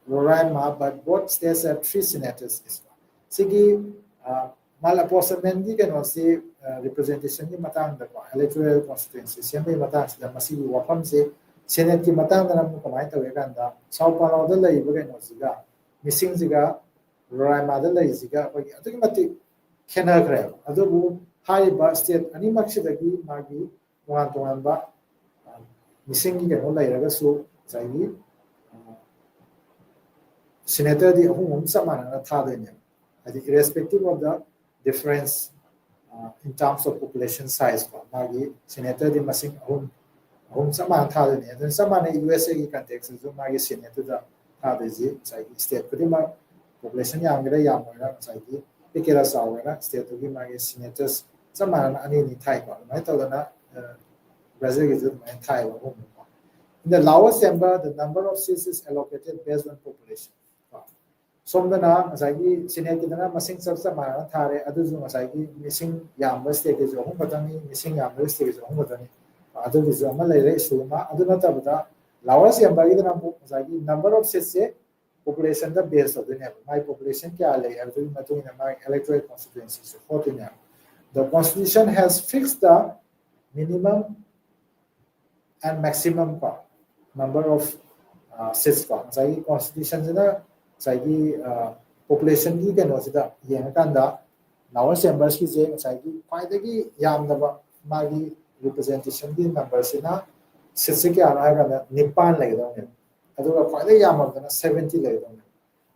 Roraima, but both states have 3 senators. Sigi malapportionment ki kano si representation ki matang da electoral constituency siyempre matang sida masigi wafam se Senate ki matang da namu kamay tawe kanda Sao Paulo da lai ba kano siga missing siga Roraima da lai siga atuki mati khena khre adubu haiba state animak sidagi magi tongan ba missing ki kano lai raga su saigi senator di ahum samana thadene irrespective of the difference in terms of population size magi senator di masing ahum samana thadene then samana USA ki context so magi senator da thadezi sai state kudima population yamgira yamora sai ki pikera sawera state ki magi senators samana ani ni thai ba mai tawna Brazil is mai thai ba in the lower chamber the number of seats is allocated based on population somdana ngasai Senate kidana masing sabsa mana thare aduju ngasai missing yamba state ke jo hum badani missing yamba state ke jo hum badani adu bizu ama leire suma adu nata bada lower chamber kidana ngasai number of seats se population da base of the my population kya le adu matu in my electoral constituency so 14 the constitution has fixed the minimum and maximum number of seats ngasai constitution jina साइगी population की कनो सिदा येंगकांदा lower chambers की जे साइगी फाइदगी यामदबा मागी representation की number सिना सिसे के आना है कना निपान लेगदोने अदुगा फाइदगी यामदना 70 लेगदोने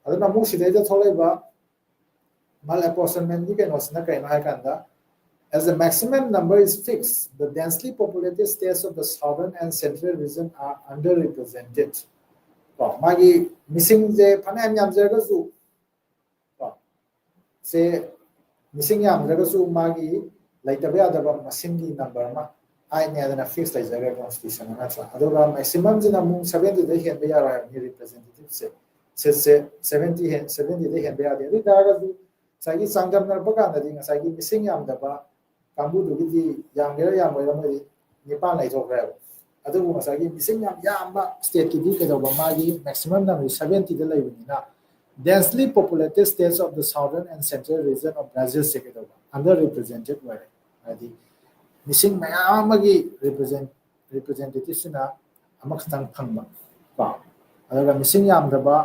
अदुना मु सिदे जो थोलेबा mal apportionment की कनो सिना कइना है कंदा as the maximum number is fixed the densely populated states of the southern and central region are underrepresented मागी मिसिंग जे फनाम याम जगसु से मिसिंग याम जगसु मागी लाइटबे आदबा मसिंगी नंबर मा आई ने अदना फिक्स लाइ जगह कॉन्स्टिट्यूशन ना छ अदोगा मैक्सिमम जिना मु 70 दे हेन बे यारा नि रिप्रेजेंटेटिव से 70 हेन 70 दे हेन बे यादे रि दागसु सागी सांगम नर बगा नदि सागी मिसिंग याम दबा कांबु दुगी याम गेरा याम ओइरा मरि निपान लाइ जोग्रा अदुगु मसागी मिसिंग याम स्टेट की दी केदोबा मागी maximum number 70 द लैबनिना densely populated states of the southern and central region of Brazil se kedoba underrepresented were adi missing mayamagi representatives na amaktang phangba ba adaga missing yam daba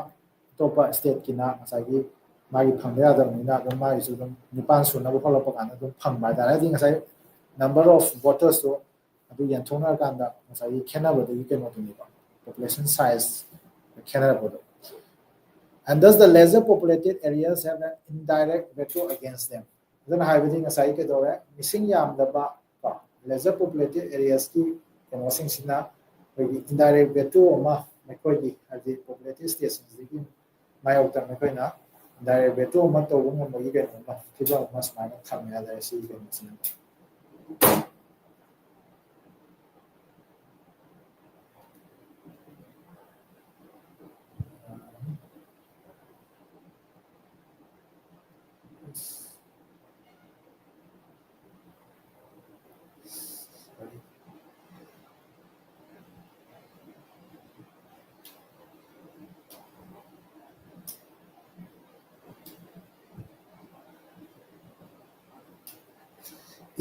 topa state kina masagi magi phangya da mina da magi su dum nipan su na ba phalo pa kana dum phangba da adi ngasai number of voters so adu yanthona kanda ngasai khenaba da keno tuni ba population size khenaba da and thus the lesser populated areas have an indirect veto against them then having a side ke dore missing yam da ba lesser populated areas ki keno sina indirect veto ma mekoi di adi populated stations ki mai out ta mekoi na indirect veto ma to mo mo ge no ma kiba mas ma na tham ya da si ke sina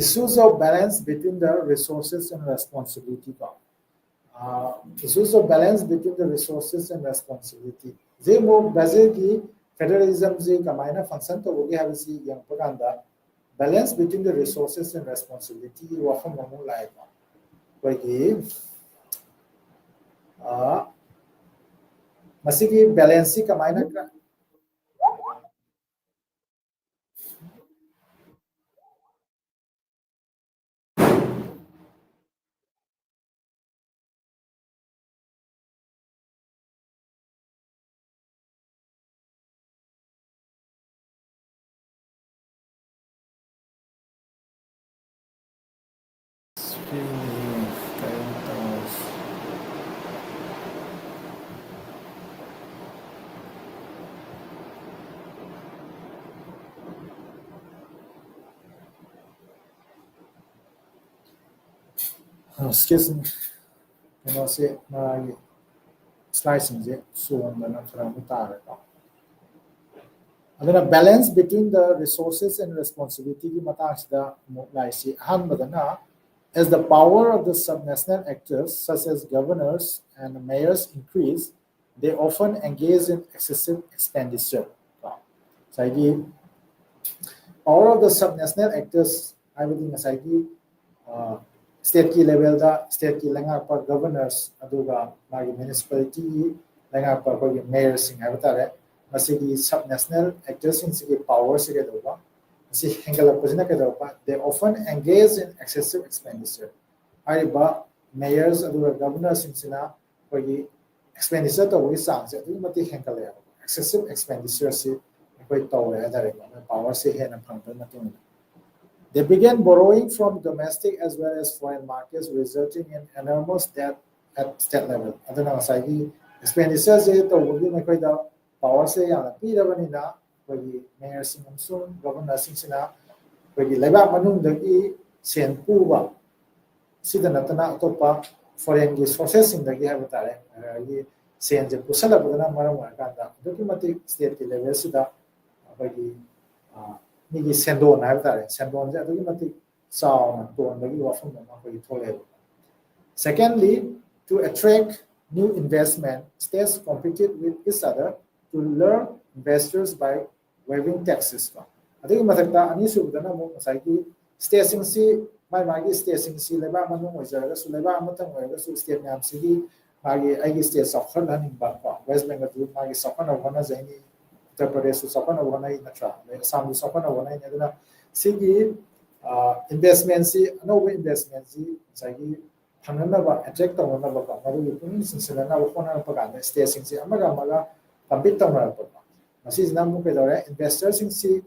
issues of balance between the resources and responsibility ko issues of balance between the resources and responsibility je mo Brazil ki federalism je kamaina function to bogi habisi yang paganda balance between the resources and responsibility wa kham mo lai ba koi ki masigi balance kamaina ka excuse me you say my slicing je so on the from tar adana balance between the resources and responsibility ki matang mo lai si han badana as the power of the subnational actors such as governors and mayors increase they often engage in excessive expenditure so power of the subnational actors I would think as state ki level da state ki langa par governors aduga magi municipality langa par ko mayor sing habatare masigi subnational actors in sigi power sige doba si hengala position ke doba they often engage in excessive expenditure aiba mayors aduga governors in sina ko expenditure to wi sang se adu mati hengala excessive expenditure si ko tawle adare power se hena phangta matung they began borrowing from domestic as well as foreign markets, resulting in enormous debt at state level. Aduna masagi expenditure se to wogi makai da power se yana pirabani na kogi mayor sing amsung governor sing sina kogi leba manung dagi sen puba sida natana atopa foreign gi sources sing dagi habatare gi sen je pusala budana maram kanda documentic state level sida kogi nigi sendon habatare sendon je documentic saw don dagi wafum ma kogi thole secondly to attract new investment states competed with each other to lure investors by waiving taxes adigi mathakta ani subudana mo masai stating si mai magi stating si leba manung ojaga su leba amatang ojaga su state nyam si magi agi state sofan haning ba west bengal tu magi sofan ogana jaini uttar pradesh sofan ogana natra assam sofan ogana aduna sigi investment si no investment si jagi hanganaba attract tawna ba maru puning sinsana na khona pa ga stating si amaga compete tawna pa masi namu pe dore investors si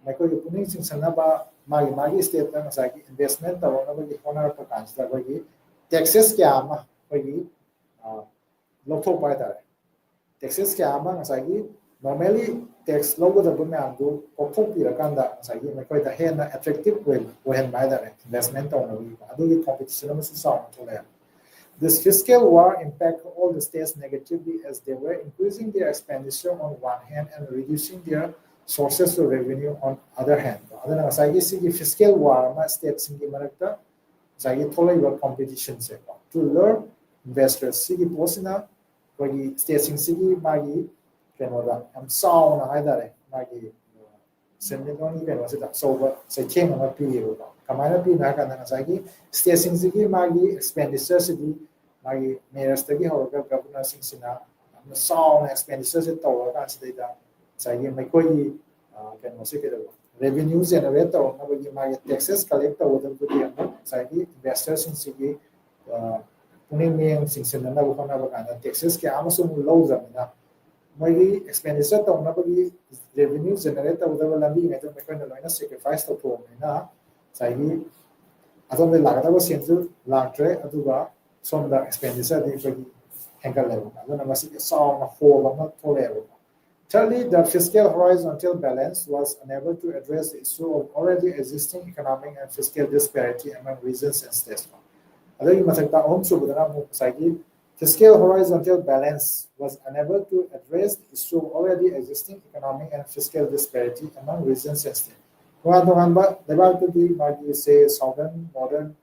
maiko puning sinsana ba magi state na masagi investment tawna ba khona pa kansta ba taxes kya ma ba lokho pa dare taxes kya ma masagi normally tax logo da bumi andu okho pira kanda masagi maiko da hena attractive way when by dare investment tawna ba adu competition ma sa to le This fiscal war impacted all the states negatively as they were increasing their expenditure on one hand and reducing their sources of revenue on other hand. Adana masagi sigi fiscal war ma states singi marakta sagi tholaiba competition se to lure investors sigi posina kogi states sigi magi kenoda am sauna haidare magi sendoni keno sida soba se chenga ma piro kamana pi na kana sagi states sigi magi expenditure sigi magi mayors tagi hoga governor sing sina sauna expenditure se to ka sida sagi mai koi can also get revenue generate or my taxes collect over the sagi investors in sigi puning sing senana bukana bakana taxes ke amasum low zamina my expenditure to nabagi revenue generate over the lambi meto me kana loina sacrifice to pro na sagi adon de lagata ko sensu lagtre aduga som da expenditure de ko hangal level adona masi saw na ho ba to level Thirdly, the fiscal horizontal balance was unable to address the issue of already existing economic and fiscal disparity among regions and states. Fiscal horizontal balance was unable to address the issue of already existing economic and fiscal disparity among regions and states. Tohan level magi say southern, northern,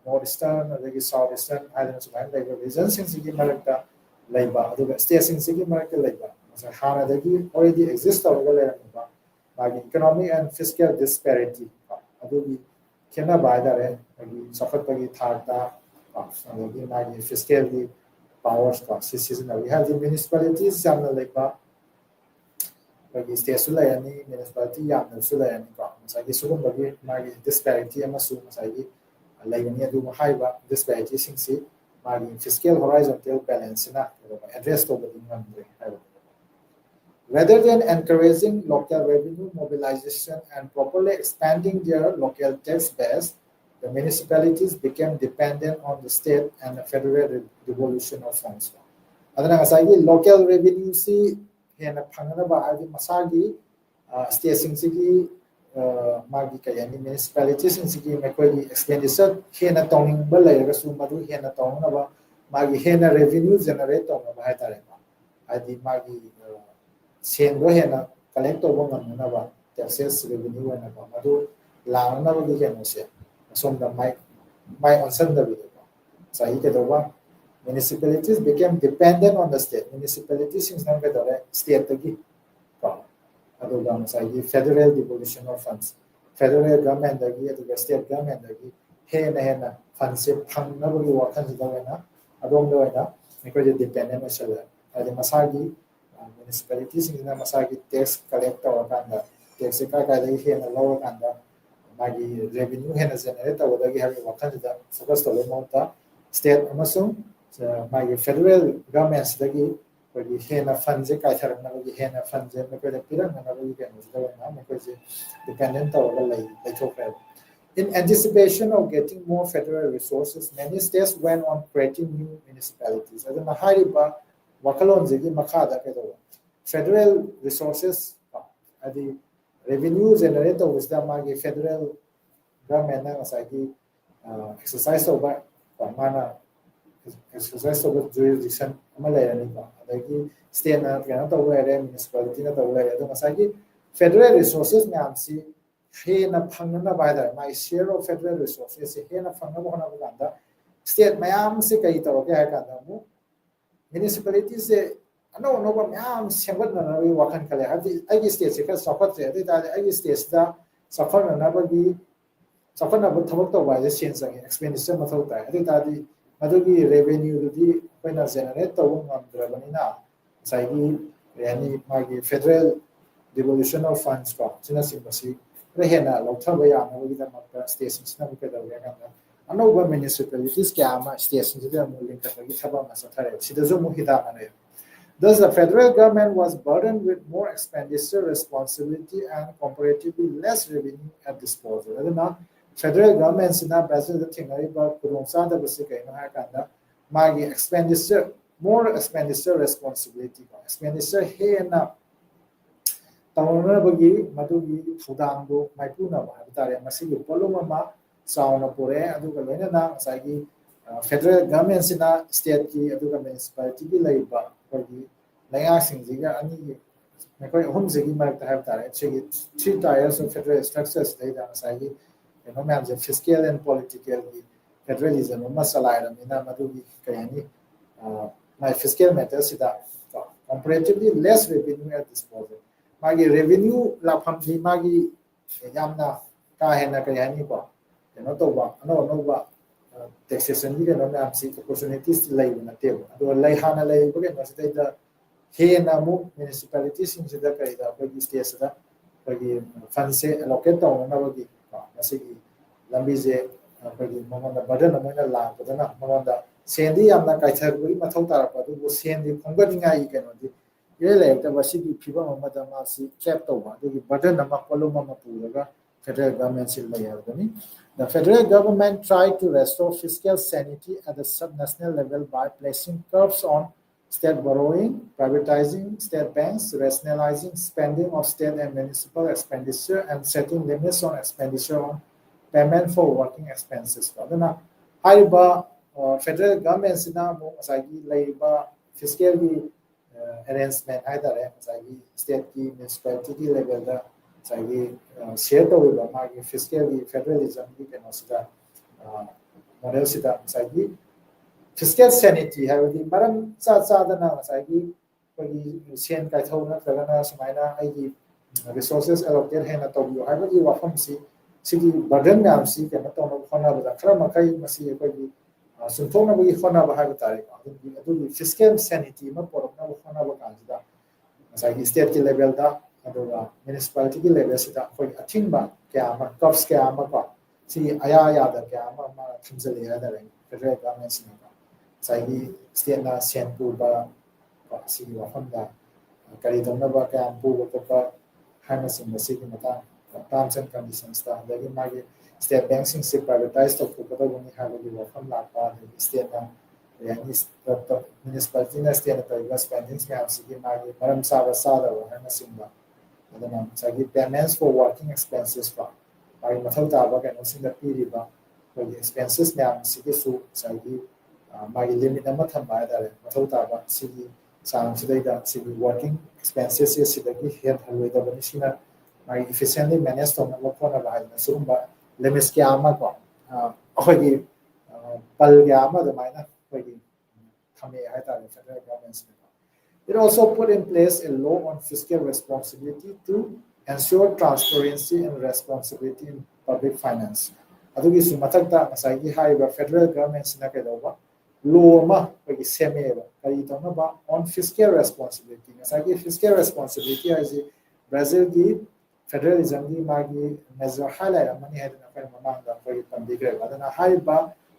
northeastern, southeastern, islands of the regions in Sigi Maraka labor, the states in Sigi Maraka labor. Hana already exist over the economic and fiscal disparity. Adubi cannot buy the suffered by Tarta, fiscal powers. We have the municipalities and the labor. State Sulayani, municipality Yam Sulayani, Masaki Sukumbagi, Magi disparity, and Masu Masagi, Lagania do Haiba, disparity Singsi, Magi fiscal horizontal balance in addressed over the rather than encouraging local revenue mobilization and properly expanding their local tax base, the municipalities became dependent on the state and the federal devolution of funds. Local revenue see hena phanganaba adi masagi state singsi magi kayani municipalities singsi mekoi expenditure hena tawning ba layraga su madu hena tawnaba magi hena revenue generate tawnaba haitare adi magi sengo hena collect tobo ngamnaba taxes revenue na ba madu laanaba gi hena se somda mai onsan da bido sai ke doba municipalities became dependent on the state. Municipalities in some way state the federal devolution of funds. Federal government the state government the funds pang na bagi wakan na adong na because dependent the masagi municipalities in masagi tax collector or kanda tax ka na lower kanda magi revenue generate the have wakan suppose to monta state amasung my federal governments dagi the hena funds kaithar na the hena funds me ko pirang na bagi kan na ko dependent in anticipation of getting more federal resources many states went on creating new municipalities as a high ba wakalon jigi makada ke federal resources the revenue generated with the magi federal government na asagi exercise over mana exercise of jurisdiction Malay state municipality federal resources my share of federal resources state municipalities no state expenditure Madugi revenue di when generate tawong amdrabanina saigi yani magi federal devolution of funds ko sina simbasi rehena lokthaba ya na wida makta stations na buka da ya kana anoba municipalities kya ma stations da mo link ka gi thaba ma sathare sida zo mo hida mane thus the federal government was burdened with more expenditure responsibility and comparatively less revenue at disposal aduna federal government in Brazil the thing about Kurungsa the Basic Magi expenditure, more expenditure responsibility. Expenditure here na Tawana Bagi, Madugi, Fudango, Maipuna, Habitare, Masibu, Polomama, Sauna Pore, Adugalena, Sagi, federal government in a state key, Aduga municipality, labor, Bagi, Layasing Ziga, Ani, Home Zigi Mark have that. 3 tiers of federal structures later, Sagi. Fiscal and political federalism masala mina madugi kayani my fiscal matters comparatively less revenue at disposal magi revenue la phamji magi yamna ka hena kayani ko to ba no ba taxation ni no na si opportunities lai na tebo do lai hana lai ko no sita da hena mu municipalities in sida kai da ko state da ko funds allocate to na ba Masigi Lambize, Mamma Badana Mona Lampadana, Mamma Sandy Amna Kaitari Matota, but it was Sandy Ponganinga Economy. Really, the Vasiki Piva Madamasi kept over the Badana Mapaloma Mapulaga, federal government in Mayagani. The federal government tried to restore fiscal sanity at the subnational level by placing curbs on state borrowing, privatizing state banks, rationalizing spending of state and municipal expenditure, and setting limits on expenditure on payment for working expenses. Federal government labor fiscal arrangement either state municipality level ꯉꯁꯥꯏꯒꯤ ꯁꯤꯌꯔ ꯇꯧꯔꯤꯕ ꯃꯥꯒꯤ ꯐꯤꯁꯀꯦꯜꯒꯤ ꯐꯦꯗꯔꯦꯂꯤꯖꯝꯒꯤ ꯀꯩꯅꯣꯁꯤꯗ ꯃꯣꯗꯦꯜꯁꯤꯗ ꯉꯁꯥꯏꯒꯤ fiscal ꯁꯦꯅꯤꯇꯤ ꯍꯥꯏꯕꯗꯤ ꯃꯔꯝ ꯆꯥꯗꯅ ꯉꯁꯥꯏꯒꯤ ꯑꯩꯈꯣꯏꯒꯤ ꯁꯦꯟ ꯀꯥꯏꯊꯧ ꯅꯠꯇ꯭ꯔꯒꯅ ꯁꯨꯃꯥꯏꯅ ꯑꯩꯒꯤ ꯔꯤꯁꯣꯔꯁꯦꯁ ꯑꯦꯂꯣꯀꯦꯠ ꯍꯦꯟꯅ ꯇꯧꯕꯤꯌꯨ ꯍꯥꯏꯕꯒꯤ ꯋꯥꯐꯝꯁꯤ ꯁꯤꯒꯤ ꯕꯔꯗꯟ ꯃꯌꯥꯝꯁꯤ ꯀꯩꯅꯣ ꯇꯧꯅꯕ ꯍꯣꯠꯅꯕꯗ ꯈꯔ ꯃꯈꯩ ꯃꯁꯤ ꯑꯩꯈꯣꯏꯒꯤ ꯆꯨꯝꯊꯣꯛꯅꯕꯒꯤ ꯍꯣꯠꯅꯕ ꯍꯥꯏꯕ ꯇꯥꯔꯦꯀꯣ ꯑꯗꯨꯒꯤ ꯐꯤꯁꯀꯦꯜ ꯁꯦꯅꯤꯇꯤ ꯑꯃ ꯄꯣꯔꯛꯅꯕ ꯍꯣꯠꯅꯕ ꯀꯥꯟꯁꯤꯗ ꯉꯁꯥꯏꯒꯤ ꯁ꯭ꯇꯦꯠꯀꯤ ꯂꯦꯚꯦꯜꯗ ꯑꯗꯨꯒ ꯃ꯭ꯌꯨꯅꯤꯁꯤꯄꯥꯂꯤꯇꯤꯒꯤ ꯂꯦꯚꯦꯜꯁꯤꯗ ꯑꯩꯈꯣꯏꯒꯤ ꯑꯊꯤꯡꯕ ꯀꯌꯥ ꯑꯃ ꯀꯞꯁ ꯀꯌꯥ ꯑꯃ ꯀꯣ ꯁꯤꯒꯤ ꯑꯌꯥ ꯌꯥꯗ ꯀꯌꯥ ꯑꯃ ꯊꯝꯖꯤꯜꯂꯤ ꯍꯥꯏꯇꯥꯔꯦ ꯐꯦꯗꯔꯦꯜ ꯒꯚꯔꯟꯃꯦꯟꯠꯁꯤꯅ ꯉꯁꯥꯏꯒꯤ ꯁ꯭ꯇꯦꯠꯅ ꯁꯦꯟ ꯄꯨꯕ ꯁꯤꯒꯤ ꯋꯥꯐꯝꯗ ꯀꯔꯤ ꯇꯧꯅꯕ ꯀꯌꯥꯝ ꯄꯨꯕ ꯈꯣꯠꯄ ꯍꯥꯏꯕꯅꯆꯤꯡꯕ ꯁꯤꯒꯤ ꯃꯇꯥꯡ ꯇꯥꯔꯝꯁ ꯑꯦꯟ ꯀꯟꯗꯤꯁꯟꯁꯇ ꯑꯗꯒꯤ ꯃꯥꯒꯤ ꯁ꯭ꯇꯦꯠ ꯕꯦꯡꯛꯁꯤꯡꯁꯤ ꯄ꯭ꯔꯥꯏꯚꯦꯇꯥꯏꯁ ꯇꯧꯊꯣꯛꯀꯗꯧꯕꯅꯤ ꯍꯥꯏꯕꯒꯤ ꯋꯥꯐꯝ ꯂꯥꯛꯄ ꯑꯗꯒꯤ ꯁ꯭ꯇꯦꯠꯅ ꯃ꯭ꯌꯨꯅꯤꯁꯤꯄꯥꯂꯤꯇꯤꯅ ꯁ꯭ꯇꯦꯠꯅ ꯇꯧꯔꯤꯕ ꯁ꯭ꯄꯦꯟꯗꯤꯡꯁ ꯃꯌꯥꯝꯁꯤꯒꯤ ꯃꯥꯒꯤ ꯃꯔꯝ ꯆꯥꯕ ꯆꯥꯗꯕ ꯍꯥꯏꯕꯅꯆꯤꯡꯕ ꯑꯗꯨꯅ ꯉꯁꯥꯏꯒꯤ ꯄꯦꯃꯦꯟꯁ ꯐꯣꯔ ꯋꯥꯔꯀꯤꯡ ꯑꯦꯛꯁꯄꯦꯟꯁꯦꯁ ꯀꯣ ꯃꯥꯒꯤ ꯃꯊꯧ ꯇꯥꯕ ꯀꯩꯅꯣꯁꯤꯡꯗ ꯄꯤꯔꯤꯕ ꯑꯩꯈꯣꯏꯒꯤ ꯑꯦꯛꯁꯄꯦꯟꯁꯦꯁ ꯃꯌꯥꯝꯁꯤꯒꯤꯁꯨ ꯉꯁꯥꯏꯒꯤ ꯃꯥꯒꯤ ꯂꯤꯃꯤꯠ ꯑꯃ ꯊꯝꯕ ꯍꯥꯏꯇꯥꯔꯦ ꯃꯊꯧ ꯇꯥꯕ ꯁꯤꯒꯤ ꯆꯥꯡꯁꯤꯗꯩꯗ ꯁꯤꯒꯤ ꯋꯥꯔꯀꯤꯡ ꯑꯦꯛꯁꯄꯦꯟꯁꯦꯁꯁꯦ ꯁꯤꯗꯒꯤ ꯍꯦꯟꯍꯜꯂꯣꯏꯗꯕꯅꯤ ꯁꯤꯅ ꯃꯥꯒꯤ ꯏꯐꯤꯁꯤꯌꯦꯟꯂꯤ ꯃꯦꯅꯦꯖ ꯇꯧꯅꯕ ꯈꯣꯠꯅꯕ ꯍꯥꯏꯗꯅ ꯁꯤꯒꯨꯝꯕ ꯂꯤꯃꯤꯠꯁ ꯀꯌꯥ ꯑꯃ ꯀꯣ ꯑꯩꯈꯣꯏꯒꯤ ꯄꯜ ꯀꯌꯥ ꯑꯃ ꯑꯗꯨꯃꯥꯏꯅ ꯑꯩꯈꯣꯏꯒꯤ ꯊꯝꯃꯛꯑꯦ ꯍꯥꯏꯇꯥꯔꯦ federal ꯒꯚꯔꯟꯃꯦꯟꯠꯁꯤꯅ It also put in place a law on fiscal responsibility to ensure transparency and responsibility in public finance. ꯑꯗꯨꯒꯤꯁꯨ ꯃꯊꯛꯇ ꯉꯁꯥꯏꯒꯤ ꯍꯥꯏꯔꯤꯕ ꯐꯦꯗꯔꯦꯜ ꯒꯚꯔꯟꯃꯦꯟꯠꯁꯤꯅ ꯀꯩꯗꯧꯕ ꯂꯣ ꯑꯃ ꯑꯩꯈꯣꯏꯒꯤ ꯁꯦꯝꯃꯛꯑꯦꯕ ꯀꯔꯤ ꯇꯧꯅꯕ ꯑꯣꯟ ꯐꯤꯁꯀꯦꯜ ꯔꯦꯁꯄꯣꯟꯁꯤꯕꯤꯂꯤꯇꯤ ꯉꯁꯥꯏꯒꯤ ꯐꯤꯁꯀꯦꯜ ꯔꯦꯁꯄꯣꯟꯁꯤꯕꯤꯂꯤꯇꯤ ꯍꯥꯏꯁꯤ ꯕ꯭ꯔꯥꯖꯤꯜꯒꯤ ꯐꯦꯗꯔꯦꯂꯤꯖꯝꯒꯤ ꯃꯥꯒꯤ ꯃꯦꯖꯔ ꯍꯥꯏꯂꯥꯏꯠ ꯑꯃꯅꯤ ꯍꯥꯏꯗꯅ ꯑꯩꯈꯣꯏꯅ ꯃꯃꯥꯡꯗ ꯑꯩꯈꯣꯏꯒꯤ ꯄꯟꯕꯤꯈ꯭ꯔꯦꯕ ꯑꯗꯨꯅ ꯍꯥꯏꯔꯤꯕ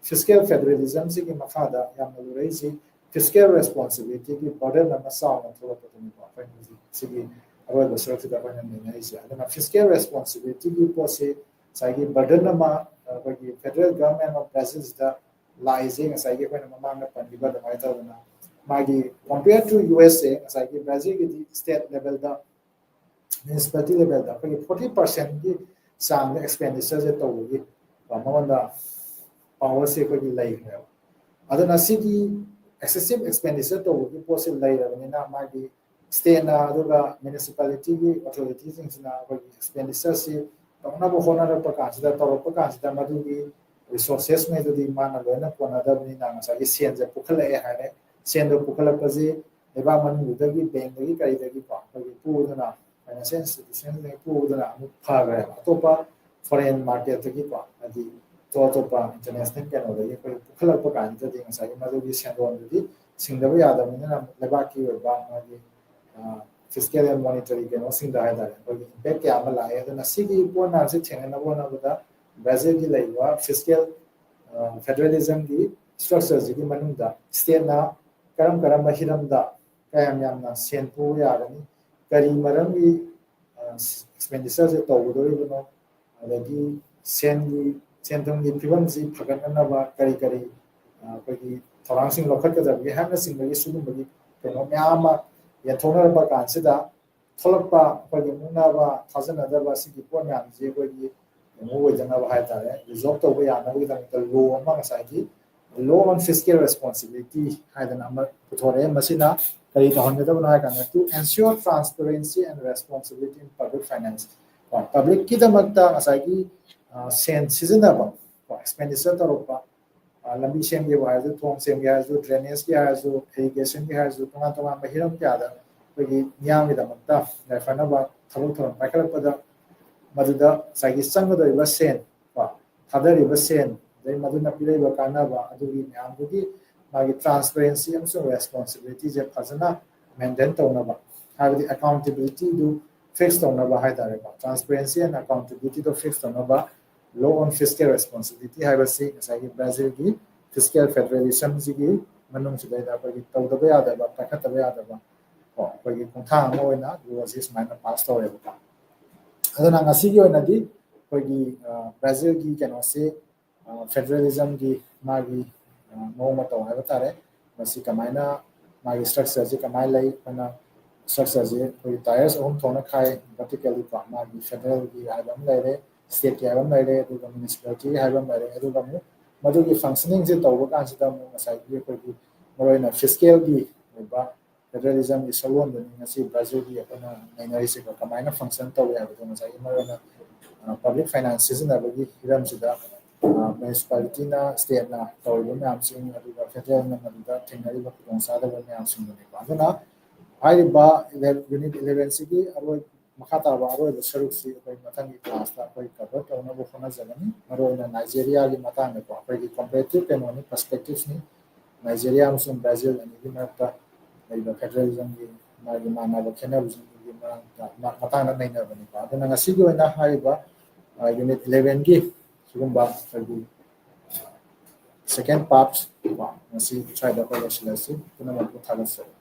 ꯐꯤꯁꯀꯦꯜ ꯐꯦꯗꯔꯦꯂꯤꯖꯝꯁꯤꯒꯤ ꯃꯈꯥꯗ ꯌꯥꯝꯅ ꯂꯨꯔꯛꯏꯁꯤ ꯐꯤꯁꯀꯦꯜ ꯔꯦꯁꯄꯣꯟꯁꯤꯕꯤꯂꯤꯇꯤꯒꯤ ꯕꯔꯗꯟ ꯑꯃ ꯆꯥꯎꯅ ꯊꯣꯛꯂꯛꯄꯗꯨꯅꯤꯀꯣ ꯑꯩꯈꯣꯏꯅ ꯍꯧꯖꯤꯛ ꯁꯤꯒꯤ ꯑꯔꯣꯏꯕ ꯁꯔꯨꯛꯁꯤꯗ ꯑꯩꯈꯣꯏꯅ ꯅꯩꯅꯔꯤꯁꯦ ꯑꯗꯨꯅ ꯐꯤꯁꯀꯦꯜ ꯔꯦꯁꯄꯣꯟꯁꯤꯕꯤꯂꯤꯇꯤꯒꯤ ꯄꯣꯠꯁꯤ ꯉꯁꯥꯏꯒꯤ ꯕꯔꯗꯟ ꯑꯃ ꯑꯩꯈꯣꯏꯒꯤ ꯐꯦꯗꯔꯦꯜ ꯒꯚꯔꯟꯃꯦꯟꯠ ꯑꯣꯐ ꯕ꯭ꯔꯥꯖꯤꯜꯁꯤꯗ ꯂꯥꯛꯏꯁꯦ ꯉꯁꯥꯏꯒꯤ ꯑꯩꯈꯣꯏꯅ ꯃꯃꯥꯡꯗ ꯄꯟꯈꯤꯕ ꯑꯗꯨꯃꯥꯏꯅ ꯇꯧꯗꯅ ꯃꯥꯒꯤ ꯀꯣꯝꯄꯤꯌꯔ ꯇꯨ USA ꯉꯁꯥꯏꯒꯤ ꯕ꯭ꯔꯥꯖꯤꯜꯒꯤꯗꯤ ꯁ꯭ꯇꯦꯠ ꯂꯦꯚꯦꯜꯗ ꯃ꯭ꯌꯨꯅꯤꯁꯤꯄꯥꯂꯤꯇꯤ ꯂꯦꯚꯦꯜꯗ ꯑꯩꯈꯣꯏꯒꯤ 40%ꯒꯤ ꯆꯥꯡꯗ ꯑꯦꯛꯁꯄꯦꯟꯗꯤꯆꯔꯁꯦ ꯇꯧꯕꯒꯤ ꯃꯉꯣꯟꯗ ꯄꯋꯥꯔꯁꯦ ꯑꯩꯈꯣꯏꯒꯤ ꯂꯩꯈ꯭ꯔꯦꯕ ꯑꯗꯨꯅ ꯁꯤꯒꯤ ꯑꯦꯛꯁꯦꯁꯤꯚ ꯑꯦꯛꯁꯄꯦꯟꯗꯤꯆꯔ ꯇꯧꯕꯒꯤ ꯄꯣꯠꯁꯦ ꯂꯩꯔꯕꯅꯤꯅ ꯃꯥꯒꯤ ꯁ꯭ꯇꯦꯠꯅ ꯑꯗꯨꯒ ꯃ꯭ꯌꯨꯅꯤꯁꯤꯄꯥꯂꯤꯇꯤꯒꯤ ꯑꯣꯊꯣꯔꯤꯇꯤꯁꯤꯡꯁꯤꯅ ꯑꯩꯈꯣꯏꯒꯤ ꯑꯦꯛꯁꯄꯦꯟꯗꯤꯆꯔꯁꯤ ꯇꯧꯅꯕ ꯍꯣꯠꯅꯔꯛꯄ ꯀꯥꯟꯁꯤꯗ ꯇꯧꯔꯛꯄ ꯀꯥꯟꯁꯤꯗ ꯃꯗꯨꯒꯤ ꯔꯤꯁꯣꯔꯁꯦꯁꯉꯩꯗꯨꯗꯤ ꯃꯥꯅ ꯂꯣꯏꯅ ꯀꯣꯟꯅꯗꯕꯅꯤꯅ ꯉꯁꯥꯏꯒꯤ ꯁꯦꯟꯁꯦ ꯄꯨꯈꯠꯂꯛꯑꯦ ꯍꯥꯏꯔꯦ ꯁꯦꯟꯗꯣ ꯄꯨꯈꯠꯂꯛꯄꯁꯤ ꯂꯩꯕꯥꯛ ꯃꯅꯨꯡꯗꯨꯗꯒꯤ ꯕꯦꯡꯛꯗꯒꯤ ꯀꯔꯤꯗꯒꯤꯀꯣ ꯑꯩꯈꯣꯏꯒꯤ ꯄꯨꯗꯅ ꯐꯥꯏꯅꯥꯟꯁꯤꯌꯦꯜ ꯏꯟꯁꯇꯤꯇ꯭ꯌꯨꯁꯟꯗꯒꯤ ꯄꯨꯗꯅ ꯑꯃꯨꯛ ꯐꯈ꯭ꯔꯦꯕ ꯑꯇꯣꯞꯄ ꯐꯣꯔꯦꯟ ꯃꯥꯔꯀꯦꯠꯇꯒꯤꯀꯣ ꯍꯥꯏꯗꯤ ꯑꯇꯣꯞ ꯑꯇꯣꯞꯄ ꯏꯟꯇꯔꯅꯦꯁꯅꯦꯜ ꯀꯩꯅꯣꯗꯒꯤ ꯑꯩꯈꯣꯏ ꯄꯨꯈꯠꯂꯛꯄ ꯀꯥꯟꯁꯤꯗꯗꯤ ꯉꯁꯥꯏꯒꯤ ꯃꯗꯨꯒꯤ ꯁꯦꯟꯗꯣꯟꯗꯨꯗꯤ ꯁꯤꯡꯗꯕ ꯌꯥꯗꯕꯅꯤꯅ ꯂꯩꯕꯥꯛꯀꯤ ꯑꯣꯏꯕ ꯃꯥꯒꯤ ꯐꯤꯁꯀꯦꯜ ꯑꯦꯟ ꯃꯣꯅꯤꯇꯔꯤ ꯀꯩꯅꯣꯁꯤꯡꯗ ꯍꯥꯏꯇꯥꯔꯦ ꯑꯩꯈꯣꯏꯒꯤ ꯏꯝꯄꯦꯛ ꯀꯌꯥ ꯑꯃ ꯂꯥꯛꯑꯦ ꯑꯗꯨꯅ ꯁꯤꯒꯤ ꯄꯣꯠ ꯃꯌꯥꯝꯁꯤ ꯊꯦꯡꯅꯅꯕ ꯍꯣꯠꯅꯕꯗ ꯕ꯭ꯔꯥꯖꯤꯜꯒꯤ ꯂꯩꯔꯤꯕ ꯐꯤꯁꯀꯦꯜ ꯐꯦꯗꯔꯦꯂꯤꯖꯝꯒꯤ ꯏꯁꯇ꯭ꯔꯛꯆꯔꯁꯤꯒꯤ ꯃꯅꯨꯡꯗ ꯁ꯭ꯇꯦꯠꯅ ꯀꯔꯝ ꯀꯔꯝꯕ ꯍꯤꯔꯝꯗ ꯀꯌꯥꯝ ꯌꯥꯝꯅ ꯁꯦꯟ ꯄꯨꯕ ꯌꯥꯒꯅꯤ ꯀꯔꯤ ꯃꯔꯝꯒꯤ ꯑꯦꯛꯁꯄꯦꯟꯗꯤꯆꯔꯁꯦ ꯇꯧꯒꯗꯧꯔꯤꯕꯅꯣ ꯑꯗꯒꯤ ꯁꯦꯟ ꯊꯨꯝꯒꯤ ꯐꯤꯕꯝꯁꯤ ꯐꯒꯠꯅꯅꯕ ꯀꯔꯤ ꯀꯔꯤ ꯑꯩꯈꯣꯏꯒꯤ ꯊꯧꯔꯥꯡꯁꯤꯡ ꯂꯧꯈꯠꯀꯗꯕꯒꯦ ꯍꯥꯏꯕꯅꯆꯤꯡꯕꯒꯤ ꯁꯤꯒꯨꯝꯕꯒꯤ ꯀꯩꯅꯣ ꯃꯌꯥꯝ ꯑꯃ ꯌꯦꯟꯊꯣꯛꯅꯔꯛꯄ ꯀꯥꯟꯁꯤꯗ ꯊꯣꯛꯂꯛꯄ ꯑꯩꯈꯣꯏꯒꯤ ꯃꯨꯛꯅꯕ ꯊꯥꯖꯅꯗꯕ ꯁꯤꯒꯤ ꯄꯣꯠ ꯃꯌꯥꯝꯁꯤ ꯑꯩꯈꯣꯏꯒꯤ ꯀꯩꯅꯣ ꯑꯣꯏꯗꯅꯕ ꯍꯥꯏꯇꯥꯔꯦ ꯔꯤꯖꯣꯜꯕ ꯇꯧꯕ ꯌꯥꯅꯕꯒꯤꯗꯃꯛꯇ ꯂꯣ ꯑꯃ ꯉꯁꯥꯏꯒꯤ ꯂꯣ ꯑꯣꯟ ꯐꯤꯁꯀꯦꯜ ꯔꯦꯁꯄꯣꯟꯁꯤꯕꯤꯂꯤꯇꯤ ꯍꯥꯏꯗꯅ ꯑꯃ ꯄꯨꯊꯣꯔꯛꯑꯦ ꯃꯁꯤꯅ ꯀꯔꯤ ꯇꯧꯍꯟꯒꯗꯕꯅꯣ ꯍꯥꯏ ꯀꯥꯟꯗ to ensure transparency and responsibility in public finance ꯄꯕ꯭ꯂꯤꯛꯀꯤꯗꯃꯛꯇ ꯉꯁꯥꯏꯒꯤ ꯁꯦꯟ ꯁꯤꯖꯤꯟꯅꯕ ꯑꯦꯛꯁꯄꯦꯟꯗꯤꯆꯔ ꯇꯧꯔꯛꯄ ꯂꯝꯕꯤ ꯁꯦꯝꯒꯦꯕꯨ ꯍꯥꯏꯔꯁꯨ ꯊꯣꯡ ꯁꯦꯝꯒꯦ ꯍꯥꯏꯔꯁꯨ ꯗ꯭ꯔꯦꯅꯦꯖꯀꯤ ꯍꯥꯏꯔꯁꯨ ꯏꯔꯤꯒꯦꯁꯟꯒꯤ ꯍꯥꯏꯔꯁꯨ ꯇꯣꯉꯥꯟ ꯇꯣꯉꯥꯟꯕ ꯍꯤꯔꯝ ꯀꯌꯥꯗ ꯑꯩꯈꯣꯏꯒꯤ ꯃꯤꯌꯥꯝꯒꯤꯗꯃꯛꯇ ꯌꯥꯏꯐꯅꯕ ꯊꯕꯛ ꯊꯧꯔꯝ ꯄꯥꯏꯈꯠꯂꯛꯄꯗ ꯃꯗꯨꯗ ꯉꯁꯥꯏꯒꯤ ꯆꯪꯒꯗꯧꯔꯤꯕ ꯁꯦꯟ ꯊꯥꯗꯔꯤꯕ ꯁꯦꯟ ꯑꯗꯩ ꯃꯗꯨꯅ ꯄꯤꯔꯛꯏꯕ ꯀꯥꯟꯅꯕ ꯑꯗꯨꯒꯤ ꯃꯌꯥꯝꯗꯨꯒꯤ ꯃꯥꯒꯤ ꯇ꯭ꯔꯥꯟꯁꯄꯦꯔꯦꯟꯁꯤ ꯑꯃꯁꯨꯡ ꯔꯦꯁꯄꯣꯟꯁꯤꯕꯤꯂꯤꯇꯤꯁꯦ ꯐꯖꯅ ꯃꯦꯟꯇꯦꯟ ꯇꯧꯅꯕ ꯍꯥꯏꯕꯗꯤ ꯑꯦꯀꯥꯎꯟꯇꯦꯕꯤꯂꯤꯇꯤꯗꯨ ꯐꯤꯛꯁ ꯇꯧꯅꯕ ꯍꯥꯏꯇꯥꯔꯦꯀꯣ ꯇ꯭ꯔꯥꯟꯁꯄꯦꯔꯦꯟꯁꯤ ꯑꯦꯟ ꯑꯦꯀꯥꯎꯟꯇꯦꯕꯤꯂꯤꯇꯤꯗꯣ ꯐꯤꯛꯁ ꯇꯧꯅꯕ ꯂꯣ ꯑꯣꯟ ꯐꯤꯁꯀꯦꯜ ꯔꯦꯁꯄꯣꯟꯁꯤꯕꯤꯂꯤꯇꯤ ꯍꯥꯏꯕꯁꯤ ꯉꯁꯥꯏꯒꯤ ꯕ꯭ꯔꯥꯖꯤꯜꯒꯤ ꯐꯤꯁꯀꯦꯜ ꯐꯦꯗꯔꯦꯂꯤꯖꯝꯁꯤꯒꯤ ꯃꯅꯨꯡꯁꯤꯗꯩꯗ ꯑꯩꯈꯣꯏꯒꯤ ꯇꯧꯗꯕ ꯌꯥꯗꯕ ꯄꯥꯏꯈꯠꯇꯕ ꯌꯥꯗꯕ ꯀꯣ ꯑꯩꯈꯣꯏꯒꯤ ꯈꯣꯡꯊꯥꯡ ꯑꯃ ꯑꯣꯏꯅ ꯂꯣꯁꯤ ꯁꯨꯃꯥꯏꯅ ꯄꯥꯁ ꯇꯧꯔꯦꯕꯀꯣ ꯑꯗꯨꯅ ꯉꯁꯤꯒꯤ ꯑꯣꯏꯅꯗꯤ ꯑꯩꯈꯣꯏꯒꯤ ꯕ꯭ꯔꯥꯖꯤꯜꯒꯤ ꯀꯩꯅꯣꯁꯤ ꯐꯦꯗꯔꯦꯂꯤꯖꯝꯒꯤ ꯃꯥꯒꯤ ꯃꯑꯣꯡ ꯃꯇꯧ ꯍꯥꯏꯕ ꯇꯥꯔꯦ ꯃꯁꯤ ꯀꯃꯥꯏꯅ ꯃꯥꯒꯤ ꯏꯁꯇ꯭ꯔꯛꯆꯔꯁꯤ ꯀꯃꯥꯏꯅ ꯂꯩ ꯑꯩꯈꯣꯏꯅ ꯏꯁꯇ꯭ꯔꯛꯆꯔꯁꯤ ꯑꯩꯈꯣꯏꯒꯤ ꯇꯥꯏꯌꯔꯁ ꯑꯍꯨꯝ ꯊꯣꯛꯅ ꯈꯥꯏ ꯚꯔꯇꯤꯀꯦꯜꯂꯤꯀꯣ ꯃꯥꯒꯤ ꯐꯦꯗꯔꯦꯜꯒꯤ ꯍꯥꯏꯕ ꯑꯃ ꯂꯩꯔꯦ ꯁ꯭ꯇꯦꯠꯀꯤ ꯍꯥꯏꯕ ꯑꯃ ꯂꯩꯔꯦ ꯑꯗꯨꯒ ꯃ꯭ꯌꯨꯅꯤꯁꯤꯄꯥꯂꯤꯇꯤ ꯍꯥꯏꯕ ꯑꯃ ꯂꯩꯔꯦ ꯑꯗꯨꯒ ꯑꯃꯨꯛ ꯃꯗꯨꯒꯤ ꯐꯪꯁꯅꯤꯡꯁꯦ ꯇꯧꯕ ꯀꯥꯟꯁꯤꯗ ꯑꯃꯨꯛ ꯉꯁꯥꯏꯒꯤ ꯑꯩꯈꯣꯏꯒꯤ ꯃꯔꯨꯑꯣꯏꯅ ꯐꯤꯁꯀꯦꯜꯒꯤ ꯑꯣꯏꯕ ꯐꯦꯗꯔꯦꯂꯤꯖꯝꯒꯤ ꯁꯛꯂꯣꯟꯗꯨꯅꯤ ꯉꯁꯤ ꯕ꯭ꯔꯥꯖꯤꯜꯒꯤ ꯑꯩꯈꯣꯏꯅ ꯅꯩꯅꯔꯤꯁꯤꯒ ꯀꯃꯥꯏꯅ ꯐꯪꯁꯟ ꯇꯧꯏ ꯍꯥꯏꯕꯗꯣ ꯉꯁꯥꯏꯒꯤ ꯃꯔꯨꯑꯣꯏꯅ ꯄꯕ꯭ꯂꯤꯛ ꯐꯥꯏꯅꯥꯟꯁ ꯁꯤꯖꯤꯟꯅꯕꯒꯤ ꯍꯤꯔꯝꯁꯤꯗ ꯃ꯭ꯌꯨꯅꯤꯁꯤꯄꯥꯂꯤꯇꯤꯅ ꯁ꯭ꯇꯦꯠꯅ ꯇꯧꯔꯤꯕ ꯃꯌꯥꯝꯁꯤꯡ ꯑꯗꯨꯒ ꯐꯦꯗꯔꯦꯜꯅ ꯃꯗꯨꯗ ꯊꯦꯡꯅꯔꯤꯕ ꯈꯨꯗꯣꯡꯆꯥꯗꯕ ꯃꯌꯥꯝꯁꯤꯡꯗꯨꯅꯤꯀꯣ ꯑꯗꯨꯅ ꯍꯥꯏꯔꯤꯕ ꯌꯨꯅꯤꯠ 11ꯁꯤꯒꯤ ꯃꯈꯥ ꯇꯥꯕ ꯑꯔꯣꯏꯕ ꯁꯔꯨꯛꯁꯤ ꯑꯩꯈꯣꯏ ꯃꯊꯪꯒꯤ ꯀ꯭ꯂꯥꯁꯇ ꯑꯩꯈꯣꯏ ꯀꯚꯔ ꯇꯧꯅꯕ ꯍꯣꯠꯅꯖꯒꯅꯤ ꯃꯔꯨꯑꯣꯏꯅ ꯅꯥꯏꯖꯦꯔꯤꯌꯥꯒꯤ ꯃꯇꯥꯡꯗꯀꯣ ꯑꯩꯈꯣꯏꯒꯤ ꯀꯝꯄꯦꯔꯦꯇꯤꯞ ꯀꯩꯅꯣꯅꯤ ꯄꯔꯁꯄꯦꯛꯇꯤꯞꯁꯅꯤ ꯅꯥꯏꯖꯦꯔꯤꯌꯥ ꯑꯃꯁꯨꯡ ꯕ꯭ꯔꯥꯖꯤꯜ ꯑꯅꯤꯒꯤ ꯃꯔꯛꯇ ꯂꯩꯕ ꯐꯦꯗꯔꯦꯂꯤꯖꯝꯒꯤ ꯃꯥꯒꯤ ꯃꯥꯟꯅꯕ ꯈꯦꯠꯅꯕꯁꯤꯡꯒꯤ ꯃꯇꯥꯡꯗ ꯅꯩꯅꯕꯅꯤꯀꯣ ꯑꯗꯨꯅ ꯉꯁꯤꯒꯤ ꯑꯣꯏꯅ ꯍꯥꯏꯔꯤꯕ ꯌꯨꯅꯤꯠ 11ꯒꯤ ꯁꯤꯒꯨꯝꯕ ꯑꯩꯈꯣꯏꯒꯤ ꯁꯦꯀꯦꯟ ꯄꯥꯔꯠ ꯉꯁꯤ ꯁ꯭ꯋꯥꯏꯗ ꯑꯩꯈꯣꯏ ꯂꯣꯏꯁꯤꯜꯂꯁꯤ ꯄꯨꯝꯅꯃꯛꯄꯨ ꯊꯥꯒꯠꯆꯔꯤ